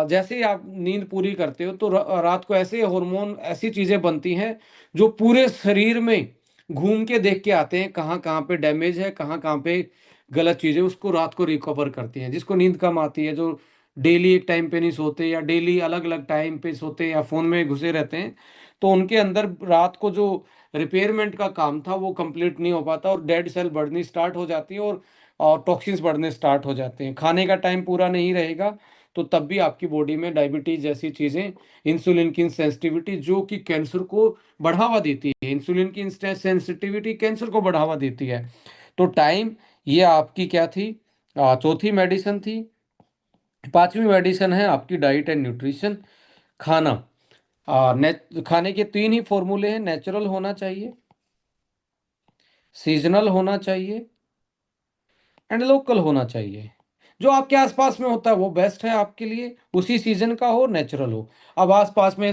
जैसे ही आप नींद पूरी करते हो तो रात को ऐसे हार्मोन, ऐसी चीज़ें बनती हैं जो पूरे शरीर में घूम के देख के आते हैं, कहाँ कहाँ पे डैमेज है, कहाँ कहाँ पे गलत चीज़ें, उसको रात को रिकवर करती हैं। जिसको नींद कम आती है, जो डेली एक टाइम पे नहीं सोते या डेली अलग अलग टाइम पे सोते या फ़ोन में घुसे रहते हैं, तो उनके अंदर रात को जो रिपेयरमेंट का काम था वो कंप्लीट नहीं हो पाता, और डेड सेल बढ़नी स्टार्ट हो जाती है, और टॉक्सिन्स बढ़ने स्टार्ट हो जाते हैं। खाने का टाइम पूरा नहीं रहेगा तो तब भी आपकी बॉडी में डायबिटीज जैसी चीज़ें, इंसुलिन की सेंसिटिविटी जो कि कैंसर को बढ़ावा देती है, इंसुलिन की सेंसिटिविटी कैंसर को बढ़ावा देती है। तो टाइम, ये आपकी क्या थी, चौथी मेडिसिन थी। पांचवी मेडिसिन है आपकी डाइट एंड न्यूट्रिशन, खाना। खाने के 3 ही फॉर्मूले हैं, नेचुरल होना चाहिए, सीजनल होना चाहिए एंड लोकल होना चाहिए। जो आपके आसपास में होता है वो बेस्ट है आपके लिए, उसी सीजन का हो, नेचुरल हो। अब आसपास में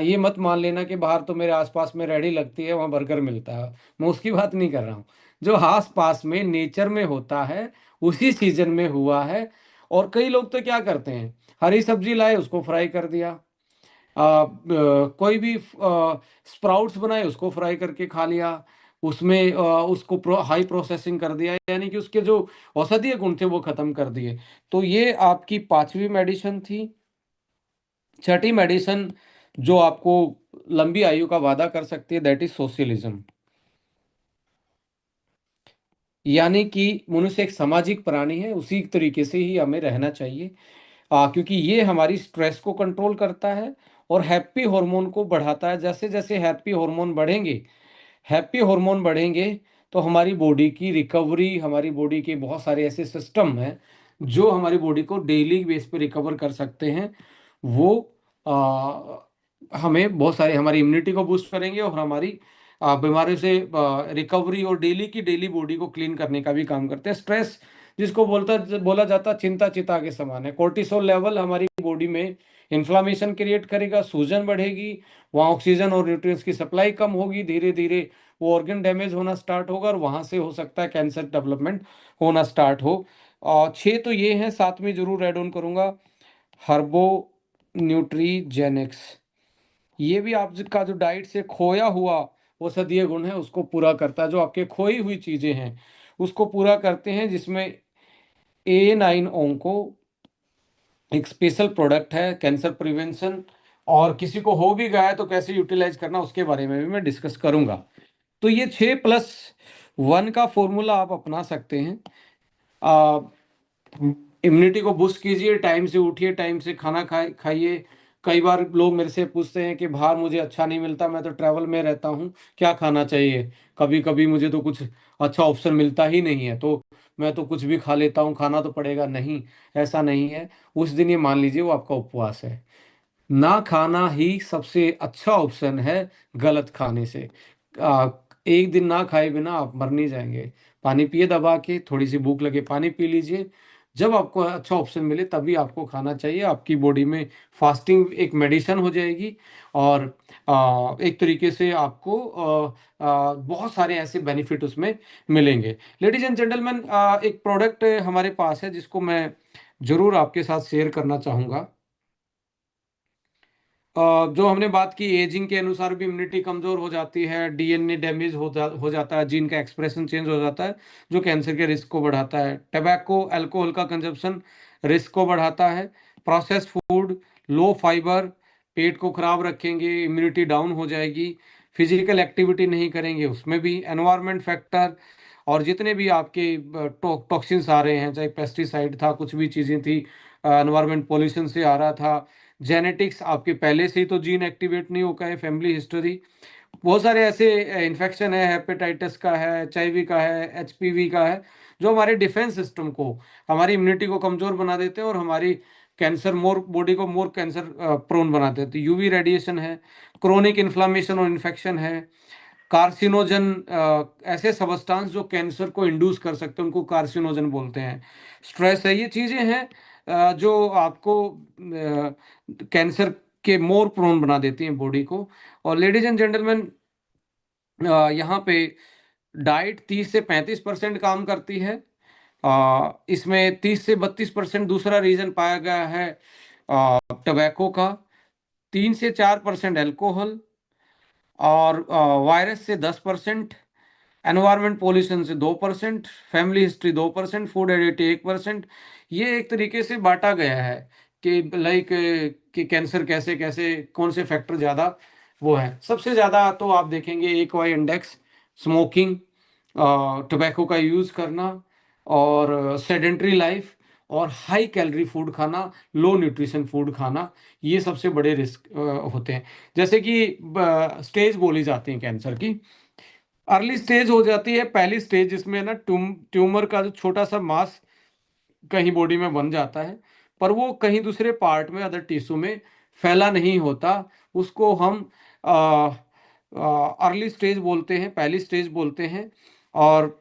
ये मत मान लेना कि बाहर तो मेरे आसपास में रेहड़ी लगती है, वहाँ बर्गर मिलता है, मैं उसकी बात नहीं कर रहा हूँ। जो आसपास में नेचर में होता है, उसी सीजन में हुआ है। और कई लोग तो क्या करते हैं, हरी सब्जी लाए उसको फ्राई कर दिया, कोई भी स्प्राउट्स बनाए उसको फ्राई करके खा लिया, उसमें उसको हाई प्रोसेसिंग कर दिया, यानी कि उसके जो औषधीय गुण थे वो खत्म कर दिए। तो ये आपकी पांचवी मेडिसिन थी। छठी मेडिसिन जो आपको लंबी आयु का वादा कर सकती है, दैट इज सोशलिज्म। यानी कि मनुष्य एक सामाजिक प्राणी है, उसी तरीके से ही हमें रहना चाहिए। क्योंकि ये हमारी स्ट्रेस को कंट्रोल करता है और हैप्पी हार्मोन को बढ़ाता है। जैसे जैसे हैप्पी हार्मोन बढ़ेंगे तो हमारी बॉडी की रिकवरी, हमारी बॉडी के बहुत सारे ऐसे सिस्टम हैं जो हमारी बॉडी को डेली बेस पे रिकवर कर सकते हैं। वो हमें बहुत सारे, हमारी इम्यूनिटी को बूस्ट करेंगे और हमारी बीमारियों से रिकवरी और डेली की डेली बॉडी को क्लीन करने का भी काम करते हैं। स्ट्रेस जिसको बोला जाता है चिंता चिता के समान है। कोर्टिसोल लेवल हमारी बॉडी में इन्फ्लामेशन क्रिएट करेगा, सूजन बढ़ेगी, वहाँ ऑक्सीजन और न्यूट्रिएंट्स की सप्लाई कम होगी, धीरे धीरे वो ऑर्गन डैमेज होना स्टार्ट होगा और वहाँ से हो सकता है कैंसर डेवलपमेंट होना स्टार्ट हो। और 6 तो ये हैं, 7वीं जरूर ऐड ऑन करूँगा, हर्बो न्यूट्रीजेनिक्स। ये भी आपका जो डाइट से खोया हुआ औषधीय गुण है उसको पूरा करता है, जो आपके खोई हुई चीज़ें हैं उसको पूरा करते हैं, जिसमें A9 ओंको एक स्पेशल प्रोडक्ट है कैंसर प्रिवेंशन, और किसी को हो भी गया है तो कैसे यूटिलाइज करना उसके बारे में भी मैं डिस्कस करूंगा। तो ये 6+1 का फॉर्मूला आप अपना सकते हैं। इम्यूनिटी को बूस्ट कीजिए, टाइम से उठिए, टाइम से खाना खाइए। कई बार लोग मेरे से पूछते हैं कि बाहर मुझे अच्छा नहीं मिलता, मैं तो ट्रैवल में रहता हूँ, क्या खाना चाहिए? कभी कभी मुझे तो कुछ अच्छा ऑप्शन मिलता ही नहीं है, तो मैं तो कुछ भी खा लेता हूँ, खाना तो पड़ेगा। नहीं, ऐसा नहीं है। उस दिन ये मान लीजिए वो आपका उपवास है। ना खाना ही सबसे अच्छा ऑप्शन है गलत खाने से। आ, एक दिन ना खाए बिना आप मर नहीं जाएंगे। पानी पिए दबा के, थोड़ी सी भूख लगे पानी पी लीजिए। जब आपको अच्छा ऑप्शन मिले तभी आपको खाना चाहिए। आपकी बॉडी में फास्टिंग एक मेडिसिन हो जाएगी, और एक तरीके से आपको बहुत सारे ऐसे बेनिफिट उसमें मिलेंगे। लेडीज एंड जेंटलमैन, एक प्रोडक्ट हमारे पास है जिसको मैं जरूर आपके साथ शेयर करना चाहूँगा। जो हमने बात की, एजिंग के अनुसार भी इम्यूनिटी कमजोर हो जाती है, डीएनए डैमेज हो जाता है, जीन का एक्सप्रेशन चेंज हो जाता है, जो कैंसर के रिस्क को बढ़ाता है। टबैको अल्कोहल का कंजप्शन रिस्क को बढ़ाता है। प्रोसेस फूड, लो फाइबर, पेट को खराब रखेंगे, इम्यूनिटी डाउन हो जाएगी। फिजिकल एक्टिविटी नहीं करेंगे, उसमें भी एनवायरमेंट फैक्टर, और जितने भी आपके टॉक्सिन्स आ रहे हैं, चाहे पेस्टिसाइड था, कुछ भी चीज़ें थी, एनवायरमेंट पोल्यूशन से आ रहा था, जेनेटिक्स, आपके पहले से ही तो जीन एक्टिवेट नहीं हो गए, फैमिली हिस्ट्री, बहुत सारे ऐसे इन्फेक्शन है, हेपेटाइटिस का है, एचआईवी का है, एचपीवी का है, जो हमारे डिफेंस सिस्टम को, हमारी इम्यूनिटी को कमज़ोर बना देते हैं, और हमारी कैंसर मोर बॉडी को मोर कैंसर प्रोन बना देते हैं। यूवी रेडिएशन है, क्रोनिक इन्फ्लामेशन और इन्फेक्शन है, कार्सिनोजन, ऐसे सबस्टांस जो कैंसर को इंड्यूस कर सकते हैं उनको कार्सिनोजन बोलते हैं। स्ट्रेस है, ये चीज़ें हैं जो आपको कैंसर के मोर प्रोन बना देती हैं बॉडी को। और लेडीज एंड जेंटलमैन, यहाँ पे डाइट 30 से 35% काम करती है। इसमें 30 से 32% दूसरा रीजन पाया गया है टबैको का, 3 से 4% एल्कोहल, और वायरस से 10%, एनवायरमेंट पोल्यूशन से 2%, फैमिली हिस्ट्री 2%, फूड एडिक्ट 1%। ये एक तरीके से बांटा गया है कि लाइक कि कैंसर कैसे कैसे कौन से फैक्टर ज़्यादा वो है। सबसे ज़्यादा तो आप देखेंगे AQI इंडेक्स, स्मोकिंग, टोबैको का यूज़ करना, और सेडेंट्री लाइफ, और हाई कैलोरी फूड खाना, लो न्यूट्रिशन फूड खाना, ये सबसे बड़े रिस्क होते हैं। जैसे कि स्टेज बोली जाती है कैंसर की, अर्ली स्टेज हो जाती है पहली स्टेज, जिसमें ना ट्यूमर का जो छोटा सा मास कहीं बॉडी में बन जाता है, पर वो कहीं दूसरे पार्ट में, अदर टिश्यू में फैला नहीं होता। उसको हम अर्ली स्टेज बोलते हैं, पहली स्टेज बोलते हैं। और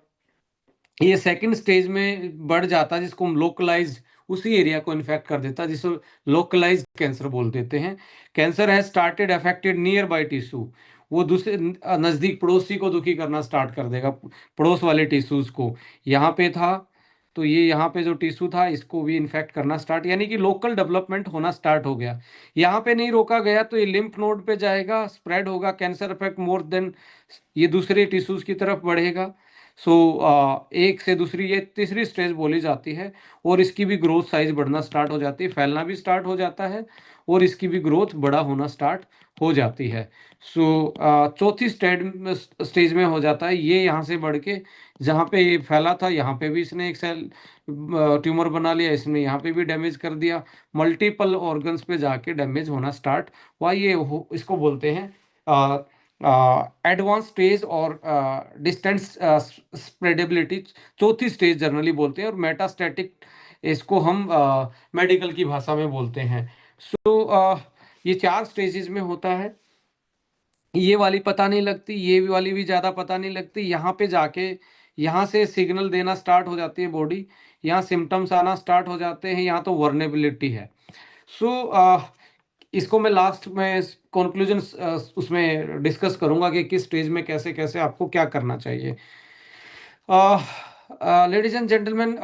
ये सेकंड स्टेज में बढ़ जाता है, जिसको हम लोकलाइज, उसी एरिया को इन्फेक्ट कर देता है, जिसको लोकलाइज कैंसर बोल देते हैं। कैंसर है started affected near by tissue, वो दूसरे नज़दीक पड़ोसी को दुखी करना स्टार्ट कर देगा, पड़ोस वाले टिश्यूज को। यहाँ पे था तो ये यहाँ पे जो टिश्यू था इसको भी इन्फेक्ट करना स्टार्ट, यानी कि लोकल डेवलपमेंट होना स्टार्ट हो गया। यहाँ पे नहीं रोका गया तो ये लिम्फ नोड पे जाएगा, स्प्रेड होगा, कैंसर अफेक्ट मोर देन, ये दूसरे टिश्यूज की तरफ बढ़ेगा। सो एक से दूसरी, ये तीसरी स्टेज बोली जाती है, और इसकी भी ग्रोथ साइज बढ़ना स्टार्ट हो जाती है, फैलना भी स्टार्ट हो जाता है, और इसकी भी ग्रोथ बड़ा होना स्टार्ट हो जाती है। सो चौथी स्टेज में हो जाता है ये, यहाँ से बढ़ के जहाँ पे ये फैला था यहाँ पे भी इसने एक सेल ट्यूमर बना लिया, इसने यहाँ पे भी डैमेज कर दिया, मल्टीपल ऑर्गन्स पे जाके डैमेज होना स्टार्ट हुआ। इसको बोलते हैं एडवांस स्टेज, और डिस्टेंस स्प्रेडेबिलिटी चौथी स्टेज जनरली बोलते हैं, और मेटास्टैटिक इसको हम मेडिकल की भाषा में बोलते हैं। सो ये 4 स्टेजेस में होता है। ये वाली पता नहीं लगती, ये वाली भी ज़्यादा पता नहीं लगती, यहाँ पे जाके यहाँ से सिग्नल देना स्टार्ट हो जाती है बॉडी, यहाँ सिम्टम्स आना स्टार्ट हो जाते हैं, यहाँ तो वर्नेबिलिटी है। सो इसको मैं लास्ट में कंक्लूजन उसमें डिस्कस करूंगा कि किस स्टेज में कैसे कैसे आपको क्या करना चाहिए। लेडीज एंड जेंटलमैन,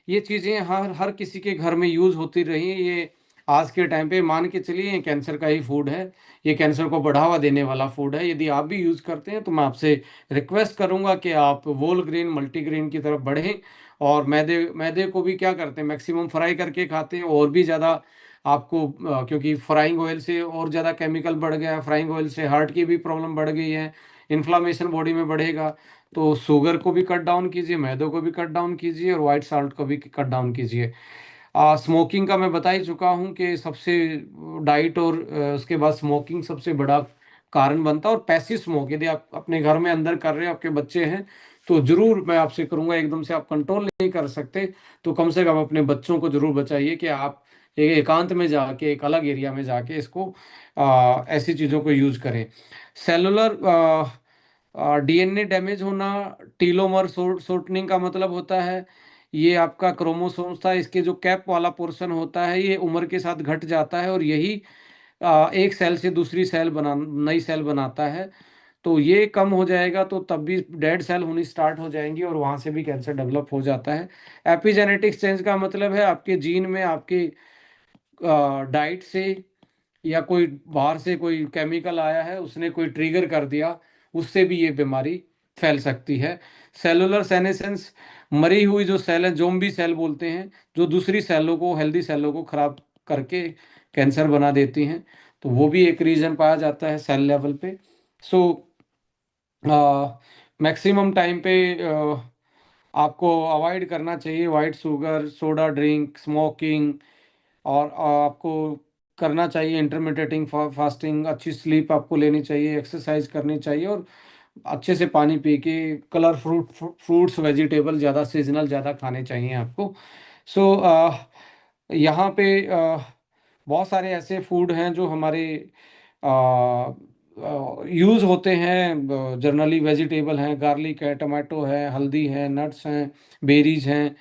ये चीज़ें हर हर किसी के घर में यूज़ होती रही, ये आज के टाइम पे मान के चलिए ये कैंसर का ही फूड है, ये कैंसर को बढ़ावा देने वाला फूड है। यदि आप भी यूज़ करते हैं तो मैं आपसे रिक्वेस्ट करूंगा कि आप वोल ग्रेन मल्टीग्रेन की तरफ बढ़ें। और मैदे मैदे को भी क्या करते हैं, मैक्सिमम फ्राई करके खाते हैं, और भी ज़्यादा आपको क्योंकि फ्राइंग ऑयल से और ज़्यादा केमिकल बढ़ गया है, फ्राइंग ऑयल से हार्ट की भी प्रॉब्लम बढ़ गई है, इन्फ्लामेशन बॉडी में बढ़ेगा। तो शुगर को भी कट डाउन कीजिए, मैदों को भी कट डाउन कीजिए, और वाइट साल्ट को भी कट डाउन कीजिए। स्मोकिंग का मैं बता ही चुका हूँ कि सबसे डाइट और उसके बाद स्मोकिंग सबसे बड़ा कारण बनता है। और पैसिव स्मोक यदि आप अपने घर में अंदर कर रहे हो, आपके बच्चे हैं, तो जरूर मैं आपसे करूंगा, एकदम से आप कंट्रोल नहीं कर सकते तो कम से कम अपने बच्चों को जरूर बचाइए कि आप एक एकांत में जाके, एक अलग एरिया में जाके इसको ऐसी चीज़ों को यूज करें। सेलुलर डीएनए डैमेज होना, टीलोमर शॉर्टनिंग का मतलब होता है ये आपका क्रोमोसोम्स था, इसके जो कैप वाला पोर्शन होता है ये उम्र के साथ घट जाता है, और यही एक सेल से दूसरी सेल बना, नई सेल बनाता है। तो ये कम हो जाएगा तो तब भी डेड सेल होनी स्टार्ट हो जाएंगी, और वहां से भी कैंसर डेवलप हो जाता है। एपिजेनेटिक्स चेंज का मतलब है आपके जीन में, आपके डाइट से, या कोई बाहर से कोई केमिकल आया है उसने कोई ट्रिगर कर दिया, उससे भी ये बीमारी फैल सकती है। सेलुलर सेनेसेंस, मरी हुई जो सेल है, जोम्बी सेल बोलते हैं, जो दूसरी सेलों को, हेल्दी सेलों को खराब करके कैंसर बना देती हैं, तो वो भी एक रीजन पाया जाता है सेल लेवल पे। सो मैक्सिमम टाइम पे आपको अवॉइड करना चाहिए white sugar, soda drink, smoking, और आपको करना चाहिए इंटरमिटेटिंग फास्टिंग, अच्छी स्लीप आपको लेनी चाहिए, एक्सरसाइज करनी चाहिए, और अच्छे से पानी पी के कलर फ्रूट्स वेजिटेबल ज़्यादा सीजनल ज़्यादा खाने चाहिए आपको। सो यहाँ पे बहुत सारे ऐसे फूड हैं जो हमारे यूज़ होते हैं जनरली। वेजिटेबल हैं, गार्लिक है, टमाटो है, हल्दी है, नट्स हैं, बेरीज हैं,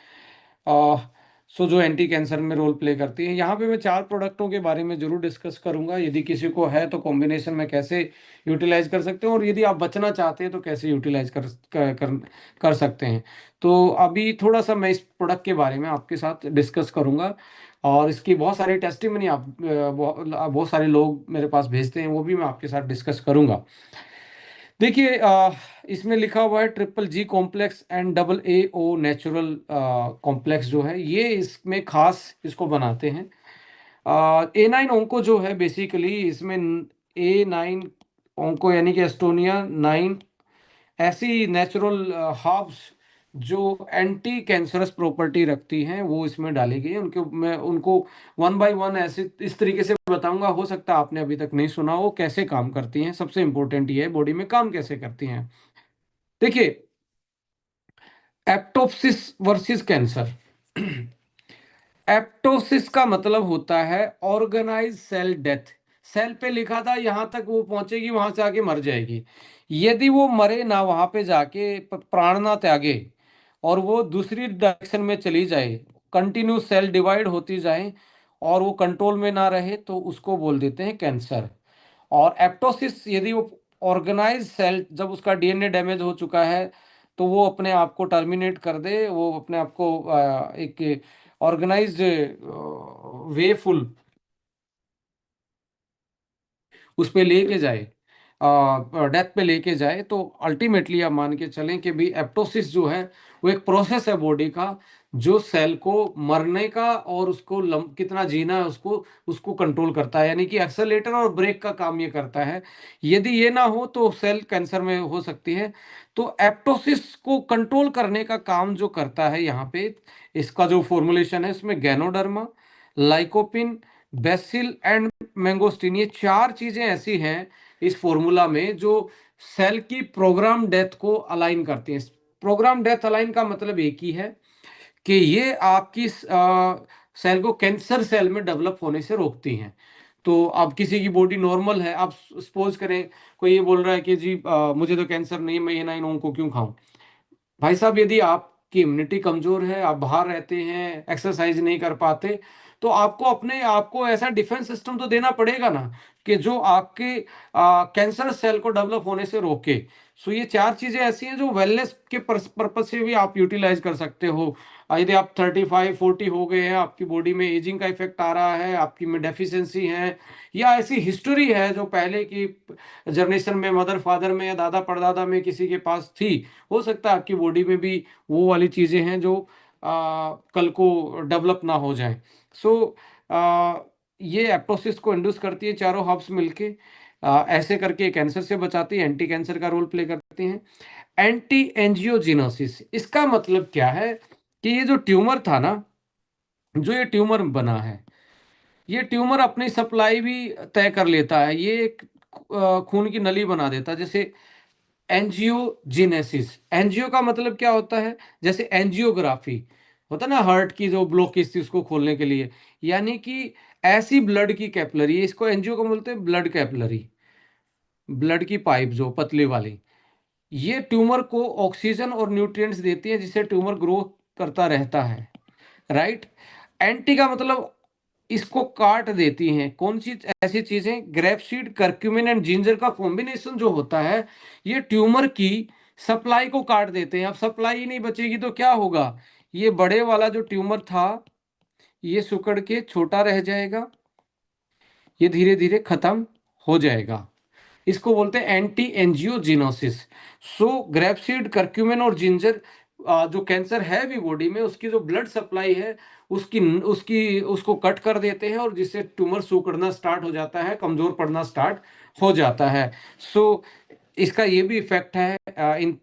सो जो एंटी कैंसर में रोल प्ले करती है। यहाँ पे मैं 4 प्रोडक्टों के बारे में जरूर डिस्कस करूंगा, यदि किसी को है तो कॉम्बिनेशन में कैसे यूटिलाइज कर सकते हैं, और यदि आप बचना चाहते हैं तो कैसे यूटिलाइज कर सकते हैं। तो अभी थोड़ा सा मैं इस प्रोडक्ट के बारे में आपके साथ डिस्कस करूंगा, और इसकी बहुत सारी टेस्टिमनी आप बहुत सारे लोग मेरे पास भेजते हैं, वो भी मैं आपके साथ डिस्कस करूंगा। देखिए इसमें लिखा हुआ है triple G complex and double A O natural complex जो है, ये इसमें खास इसको बनाते हैं। A9 ओंको जो है बेसिकली इसमें A9 ओंको यानी कि एस्टोनिया 9 ऐसी नेचुरल हर्ब्स जो एंटी कैंसरस प्रॉपर्टी रखती हैं वो इसमें डाली गई है। उनके मैं उनको वन बाय वन ऐसे इस तरीके से बताऊंगा, हो सकता है आपने अभी तक नहीं सुना हो कैसे काम करती हैं। सबसे इंपॉर्टेंट ये है बॉडी में काम कैसे करती हैं। देखिए, एप्टोप्सिस वर्सेस कैंसर। एप्टोसिस का मतलब होता है ऑर्गेनाइज सेल डेथ। सेल पे लिखा था यहां तक वो पहुंचेगी, वहां से आके मर जाएगी। यदि वो मरे ना, वहां पे जाके प्राण ना त्यागे, और वो दूसरी डायरेक्शन में चली जाए, कंटिन्यू सेल डिवाइड होती जाए, और वो कंट्रोल में ना रहे, तो उसको बोल देते हैं कैंसर। और एप्टोसिस, यदि वो ऑर्गेनाइज सेल, जब उसका डीएनए डैमेज हो चुका है, तो वो अपने आप को टर्मिनेट कर दे, वो अपने आप को एक ऑर्गेनाइज्ड वेफुल उस पे लेके जाए, डेथ पे लेके जाए, तो अल्टीमेटली आप मान के चलें कि भी एप्टोसिस जो है वो एक प्रोसेस है बॉडी का, जो सेल को मरने का और उसको कितना जीना है उसको उसको कंट्रोल करता है, यानी कि एक्सेलेरेटर और ब्रेक का काम ये करता है। यदि ये ना हो तो सेल कैंसर में हो सकती है। तो एप्टोसिस को कंट्रोल करने का काम जो करता है यहाँ पे, इसका जो फॉर्मुलेशन है इसमें ganoderma, lycopene, BECIL and mangosteen, ये 4 चीजें ऐसी हैं इस फॉर्मूला में जो सेल की प्रोग्राम डेथ को अलाइन करती हैं। प्रोग्राम डेथ अलाइन का मतलब एक ही है कि ये आपकी सेल को कैंसर सेल में डेवलप होने से रोकती हैं। तो अब किसी की बॉडी नॉर्मल है, आप सपोज करें कोई ये बोल रहा है कि जी मुझे तो कैंसर नहीं है, मैं ये ना इन को क्यों खाऊं। भाई साहब, यदि आपकी इम्यूनिटी कमजोर है, आप बाहर रहते हैं, एक्सरसाइज नहीं कर पाते, तो आपको अपने आप को ऐसा डिफेंस सिस्टम तो देना पड़ेगा ना, कि जो आपके कैंसर सेल को डेवलप होने से रोके। सो ये चार चीजें ऐसी हैं जो वेलनेस के पर्पज से भी आप यूटिलाइज कर सकते हो। यदि आप 35-40 हो गए हैं, आपकी बॉडी में एजिंग का इफेक्ट आ रहा है, आपकी में डेफिशिएंसी है, या ऐसी हिस्ट्री है जो पहले की जनरेशन में मदर फादर में या दादा परदादा में किसी के पास थी, हो सकता है आपकी बॉडी में भी वो वाली चीजें हैं जो कल को डेवलप ना हो जाए। सो ये एप्टोसिस को इंड्यूस करती है चारों हब्स मिलके, ऐसे करके कैंसर से बचाती है, एंटी कैंसर का रोल प्ले करती हैं। एंटी एंजियोजेनेसिस, इसका मतलब क्या है कि ये जो ट्यूमर था ना, जो ये ट्यूमर बना है, ये ट्यूमर अपनी सप्लाई भी तय कर लेता है, ये एक खून की नली बना देता है। जैसे एंजियोजेनेसिस, एंजियो का मतलब क्या होता है, जैसे एंजियोग्राफी होता है ना, हार्ट की जो ब्लॉकेज थी उसको खोलने के लिए, यानी कि ऐसी ब्लड की कैपिलरी, इसको एंजियो को बोलते हैं ब्लड कैपिलरी, ब्लड की पाइप जो पतली वाली, ये ट्यूमर को ऑक्सीजन और न्यूट्रिएंट्स देती है जिससे ट्यूमर ग्रो करता रहता है, राइट। एंटी का मतलब इसको काट देती हैं। कौन सी ऐसी चीजें, ग्रेपसीड, करक्यूमिन एंड जिंजर का कॉम्बिनेशन जो होता है, ये ट्यूमर की सप्लाई को काट देते हैं। अब सप्लाई ही नहीं बचेगी तो क्या होगा, ये बड़े वाला जो ट्यूमर था ये सिकुड़ के छोटा रह जाएगा, ये धीरे धीरे खत्म हो जाएगा। इसको बोलते हैं एंटी एंजियोजेनेसिस। सो ग्रेपसीड, करक्यूमिन और जिंजर, जो कैंसर है भी बॉडी में, उसकी जो ब्लड सप्लाई है उसकी उसकी उसको कट कर देते हैं, और जिससे ट्यूमर सिकुड़ना स्टार्ट हो जाता है, कमजोर पड़ना स्टार्ट हो जाता है। सो इसका ये भी इफेक्ट है इन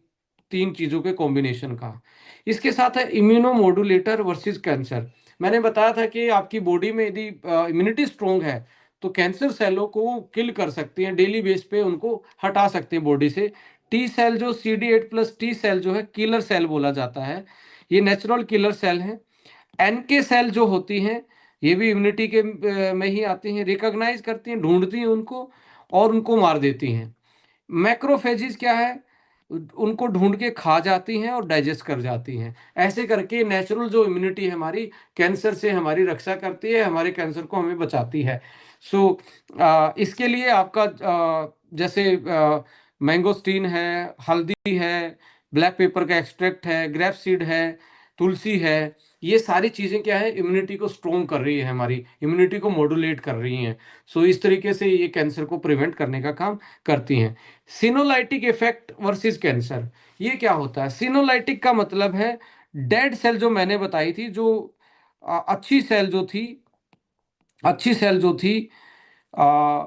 तीन चीजों के कॉम्बिनेशन का। इसके साथ है इम्यूनोमोडुलेटर वर्सेस कैंसर। मैंने बताया था कि आपकी बॉडी में यदि इम्यूनिटी स्ट्रोंग है तो कैंसर सेलों को किल कर सकती हैं, डेली बेस पे उनको हटा सकते हैं बॉडी से। टी सेल, जो CD8+ टी सेल जो है, किलर सेल बोला जाता है, ये नेचुरल किलर सेल है। एनके सेल जो होती हैं, ये भी इम्यूनिटी के में ही आती हैं, रिकॉग्नाइज करती हैं, ढूंढती हैं उनको और उनको मार देती हैं। मैक्रोफेजिस क्या है, उनको ढूंढ के खा जाती हैं और डाइजेस्ट कर जाती हैं। ऐसे करके नेचुरल जो इम्यूनिटी है हमारी, कैंसर से हमारी रक्षा करती है, हमारे कैंसर को हमें बचाती है। सो इसके लिए आपका जैसे मैंगोस्टीन है, हल्दी है, ब्लैक पेपर का एक्सट्रैक्ट है, ग्रेप सीड है, तुलसी है, ये सारी चीजें क्या है, इम्यूनिटी को स्ट्रोंग कर रही है, हमारी इम्यूनिटी को मॉड्यूलेट कर रही हैं। सो इस तरीके से ये कैंसर को प्रिवेंट करने का काम करती हैं। सिनोलाइटिक इफेक्ट वर्सेस कैंसर, ये क्या होता है? सिनोलाइटिक का मतलब है डेड सेल जो मैंने बताई थी, जो अच्छी सेल जो थी, अच्छी सेल जो थी, आ,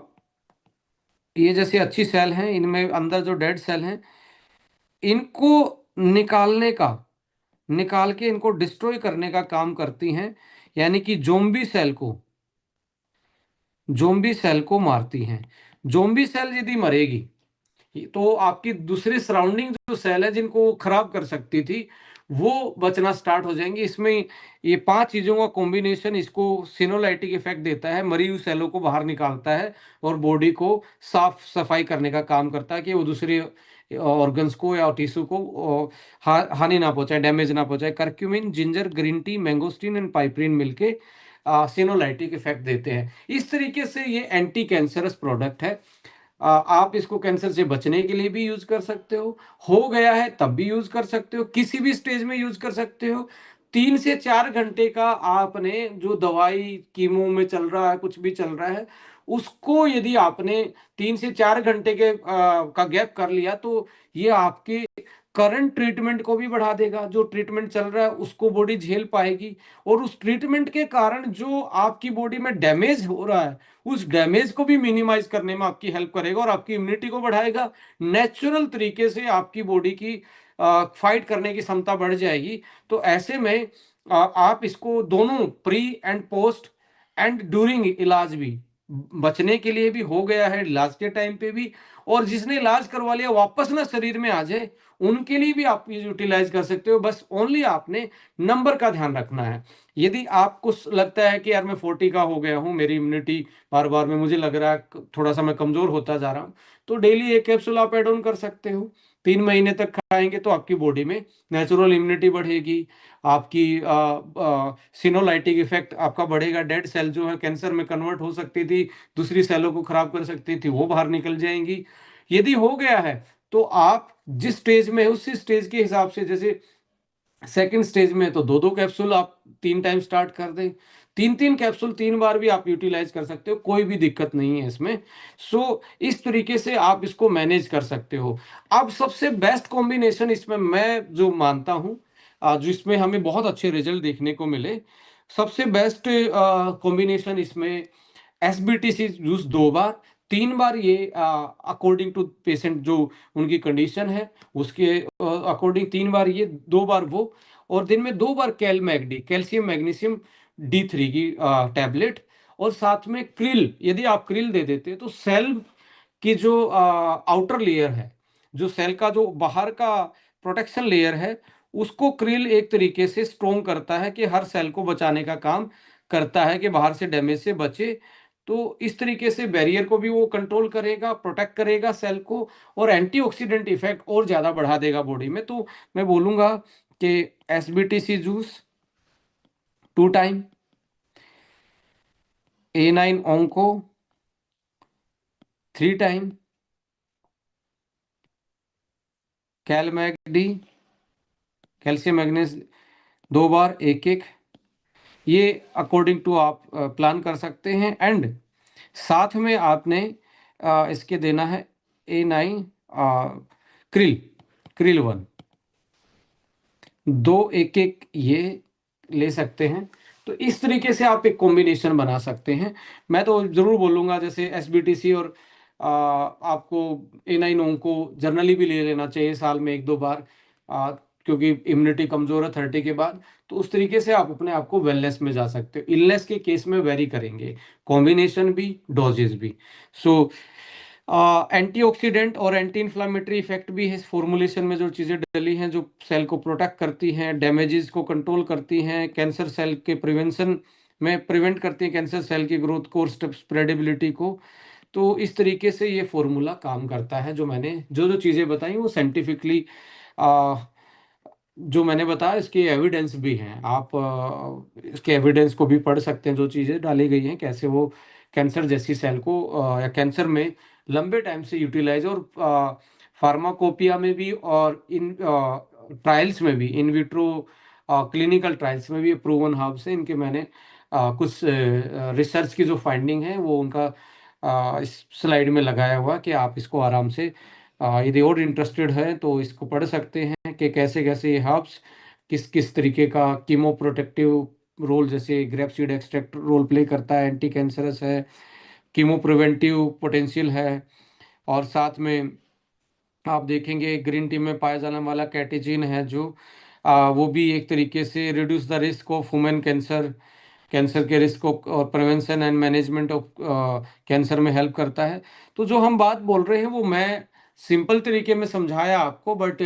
ये जैसे अच्छी सेल हैं, इनमें अंदर जो डेड सेल हैं, इनको निकालने का, निकाल के इनको डिस्ट्रॉय करने का काम करती हैं, यानी कि जोम्बी सेल को मारती हैं। जोम्बी सेल यदि मरेगी तो आपकी दूसरी सराउंडिंग जो सेल है जिनको वो खराब कर सकती थी, वो बचना स्टार्ट हो जाएंगे। इसमें ये पांच चीजों का कॉम्बिनेशन इसको सिनोलाइटिक इफेक्ट देता है, मरी हुई सेलों को बाहर निकालता है और बॉडी को साफ सफाई करने का काम करता है कि वो दूसरे ऑर्गन्स को या टिश्यू को हानि ना पहुंचाए, डैमेज ना पहुंचाए। Curcumin, ginger, green tea, mangosteen and piperine मिलके सिनोलाइटिक इफेक्ट देते हैं। इस तरीके से ये एंटी कैंसरस प्रोडक्ट है। आप इसको कैंसर से बचने के लिए भी यूज कर सकते हो गया है तब भी यूज कर सकते हो, किसी भी स्टेज में यूज कर सकते हो। 3 से 4 घंटे का आपने जो दवाई कीमो में चल रहा है, कुछ भी चल रहा है, उसको यदि आपने 3 से 4 घंटे के का गैप कर लिया तो ये आपके करंट ट्रीटमेंट को भी बढ़ा देगा। जो ट्रीटमेंट चल रहा है उसको बॉडी झेल पाएगी, और उस ट्रीटमेंट के कारण जो आपकी बॉडी में डैमेज हो रहा है उस डैमेज को भी मिनिमाइज करने में आपकी हेल्प करेगा और आपकी इम्यूनिटी को बढ़ाएगा। नेचुरल तरीके से आपकी बॉडी की फाइट करने की क्षमता बढ़ जाएगी। तो ऐसे में आप इसको दोनों pre and post and during इलाज भी, बचने के लिए भी हो गया है, इलाज के टाइम पे भी, और जिसने इलाज करवा लिया वापस ना शरीर में आ जाए उनके लिए भी आप ये यूटिलाइज कर सकते हो। बस ओनली आपने नंबर का ध्यान रखना है। यदि आपको लगता है कि यार मैं 40 का हो गया हूँ, मेरी इम्यूनिटी बार बार में मुझे लग रहा है थोड़ा सा मैं कमजोर होता जा रहा हूँ, तो डेली एक कैप्सूल आप एड ऑन कर सकते हो। 3 महीने तक खाएंगे तो आपकी बॉडी में नेचुरल इम्यूनिटी बढ़ेगी, आपकी सिनोलाइटिक इफेक्ट आपका बढ़ेगा, डेड सेल जो है कैंसर में कन्वर्ट हो सकती थी, दूसरी सेलों को खराब कर सकती थी, वो बाहर निकल जाएंगी। यदि हो गया है तो आप जिस स्टेज में है उसी स्टेज के हिसाब से, जैसे सेकंड स्टेज में तो 2-2 कैप्सूल आप 3 टाइम स्टार्ट कर दें, 3-3 कैप्सूल 3 बार भी आप यूटिलाइज कर सकते हो, कोई भी दिक्कत नहीं है इसमें। सो इस तरीके से आप इसको मैनेज कर सकते हो। अब सबसे बेस्ट कॉम्बिनेशन इसमें मैं जो मानता हूँ, जिसमें हमें बहुत अच्छे रिजल्ट देखने को मिले, सबसे बेस्ट कॉम्बिनेशन इसमें एसबीटीसी जूस 2 बार, 3 बार ये अकॉर्डिंग टू पेशेंट जो उनकी कंडीशन है उसके अकॉर्डिंग, 3 बार ये, 2 बार वो, और दिन में 2 बार कैल मैगडी, कैल्शियम मैग्नीशियम D3 की टैबलेट। और साथ में क्रिल, यदि आप क्रिल दे देते तो सेल की जो आउटर लेयर है, जो सेल का जो बाहर का प्रोटेक्शन लेयर है, उसको क्रिल एक तरीके से स्ट्रोंग करता है कि हर सेल को बचाने का काम करता है कि बाहर से डैमेज से बचे। तो इस तरीके से बैरियर को भी वो कंट्रोल करेगा, प्रोटेक्ट करेगा सेल को, और एंटीऑक्सीडेंट इफेक्ट और ज़्यादा बढ़ा देगा बॉडी में। तो मैं बोलूँगा कि SBTC juice 2 time, A9 Onco 3 time, कैलमैगडी कैल्शियम मैग्नीज 2 बार एक एक, ये अकॉर्डिंग टू आप प्लान कर सकते हैं। एंड साथ में आपने इसके देना है A9 क्रिल, क्रिल 1, 2 एक एक ये ले सकते हैं। तो इस तरीके से आप एक कॉम्बिनेशन बना सकते हैं। मैं तो ज़रूर बोलूँगा जैसे एसबीटीसी और आपको A9 ओंको जनरली भी ले लेना चाहिए साल में 1-2 बार, आ, क्योंकि इम्यूनिटी कमज़ोर है 30 के बाद। तो उस तरीके से आप अपने आप को वेलनेस में जा सकते हो। इलनेस के केस में वेरी करेंगे, कॉम्बिनेशन भी, डोजेज भी। सो एंटीऑक्सीडेंट और एंटी इन्फ्लामेटरी इफेक्ट भी है इस फॉर्मुलेशन में, जो चीज़ें डली हैं जो सेल को प्रोटेक्ट करती हैं, डैमेजेस को कंट्रोल करती हैं, कैंसर सेल के प्रिवेंशन में प्रिवेंट करती हैं कैंसर सेल की ग्रोथ को और स्प्रेडेबिलिटी को। तो इस तरीके से ये फॉर्मूला काम करता है। जो मैंने जो जो चीज़ें बताई वो साइंटिफिकली, जो मैंने बताया इसके एविडेंस भी हैं। आप इसके एविडेंस को भी पढ़ सकते हैं, जो चीज़ें डाली गई हैं कैसे वो कैंसर जैसी सेल को या कैंसर में लंबे टाइम से यूटिलाइज, और फार्माकोपिया में भी और इन ट्रायल्स में भी, इन विट्रो क्लिनिकल ट्रायल्स में भी प्रूवन हर्ब्स है इनके। मैंने कुछ रिसर्च की जो फाइंडिंग है वो उनका इस स्लाइड में लगाया हुआ कि आप इसको आराम से यदि और इंटरेस्टेड है तो इसको पढ़ सकते हैं कि कैसे कैसे ये हर्ब्स किस किस तरीके का कीमो प्रोटेक्टिव रोल, जैसे grape seed extract role play करता है, एंटी कैंसरस है, कीमो प्रिवेंटिव पोटेंशियल है। और साथ में आप देखेंगे ग्रीन टी में पाया जाने वाला कैटेचिन है जो वो भी एक तरीके से reduce the risk of women cancer, cancer के रिस्क को और prevention and management of cancer में हेल्प करता है। तो जो हम बात बोल रहे हैं वो मैं सिंपल तरीके में समझाया आपको, बट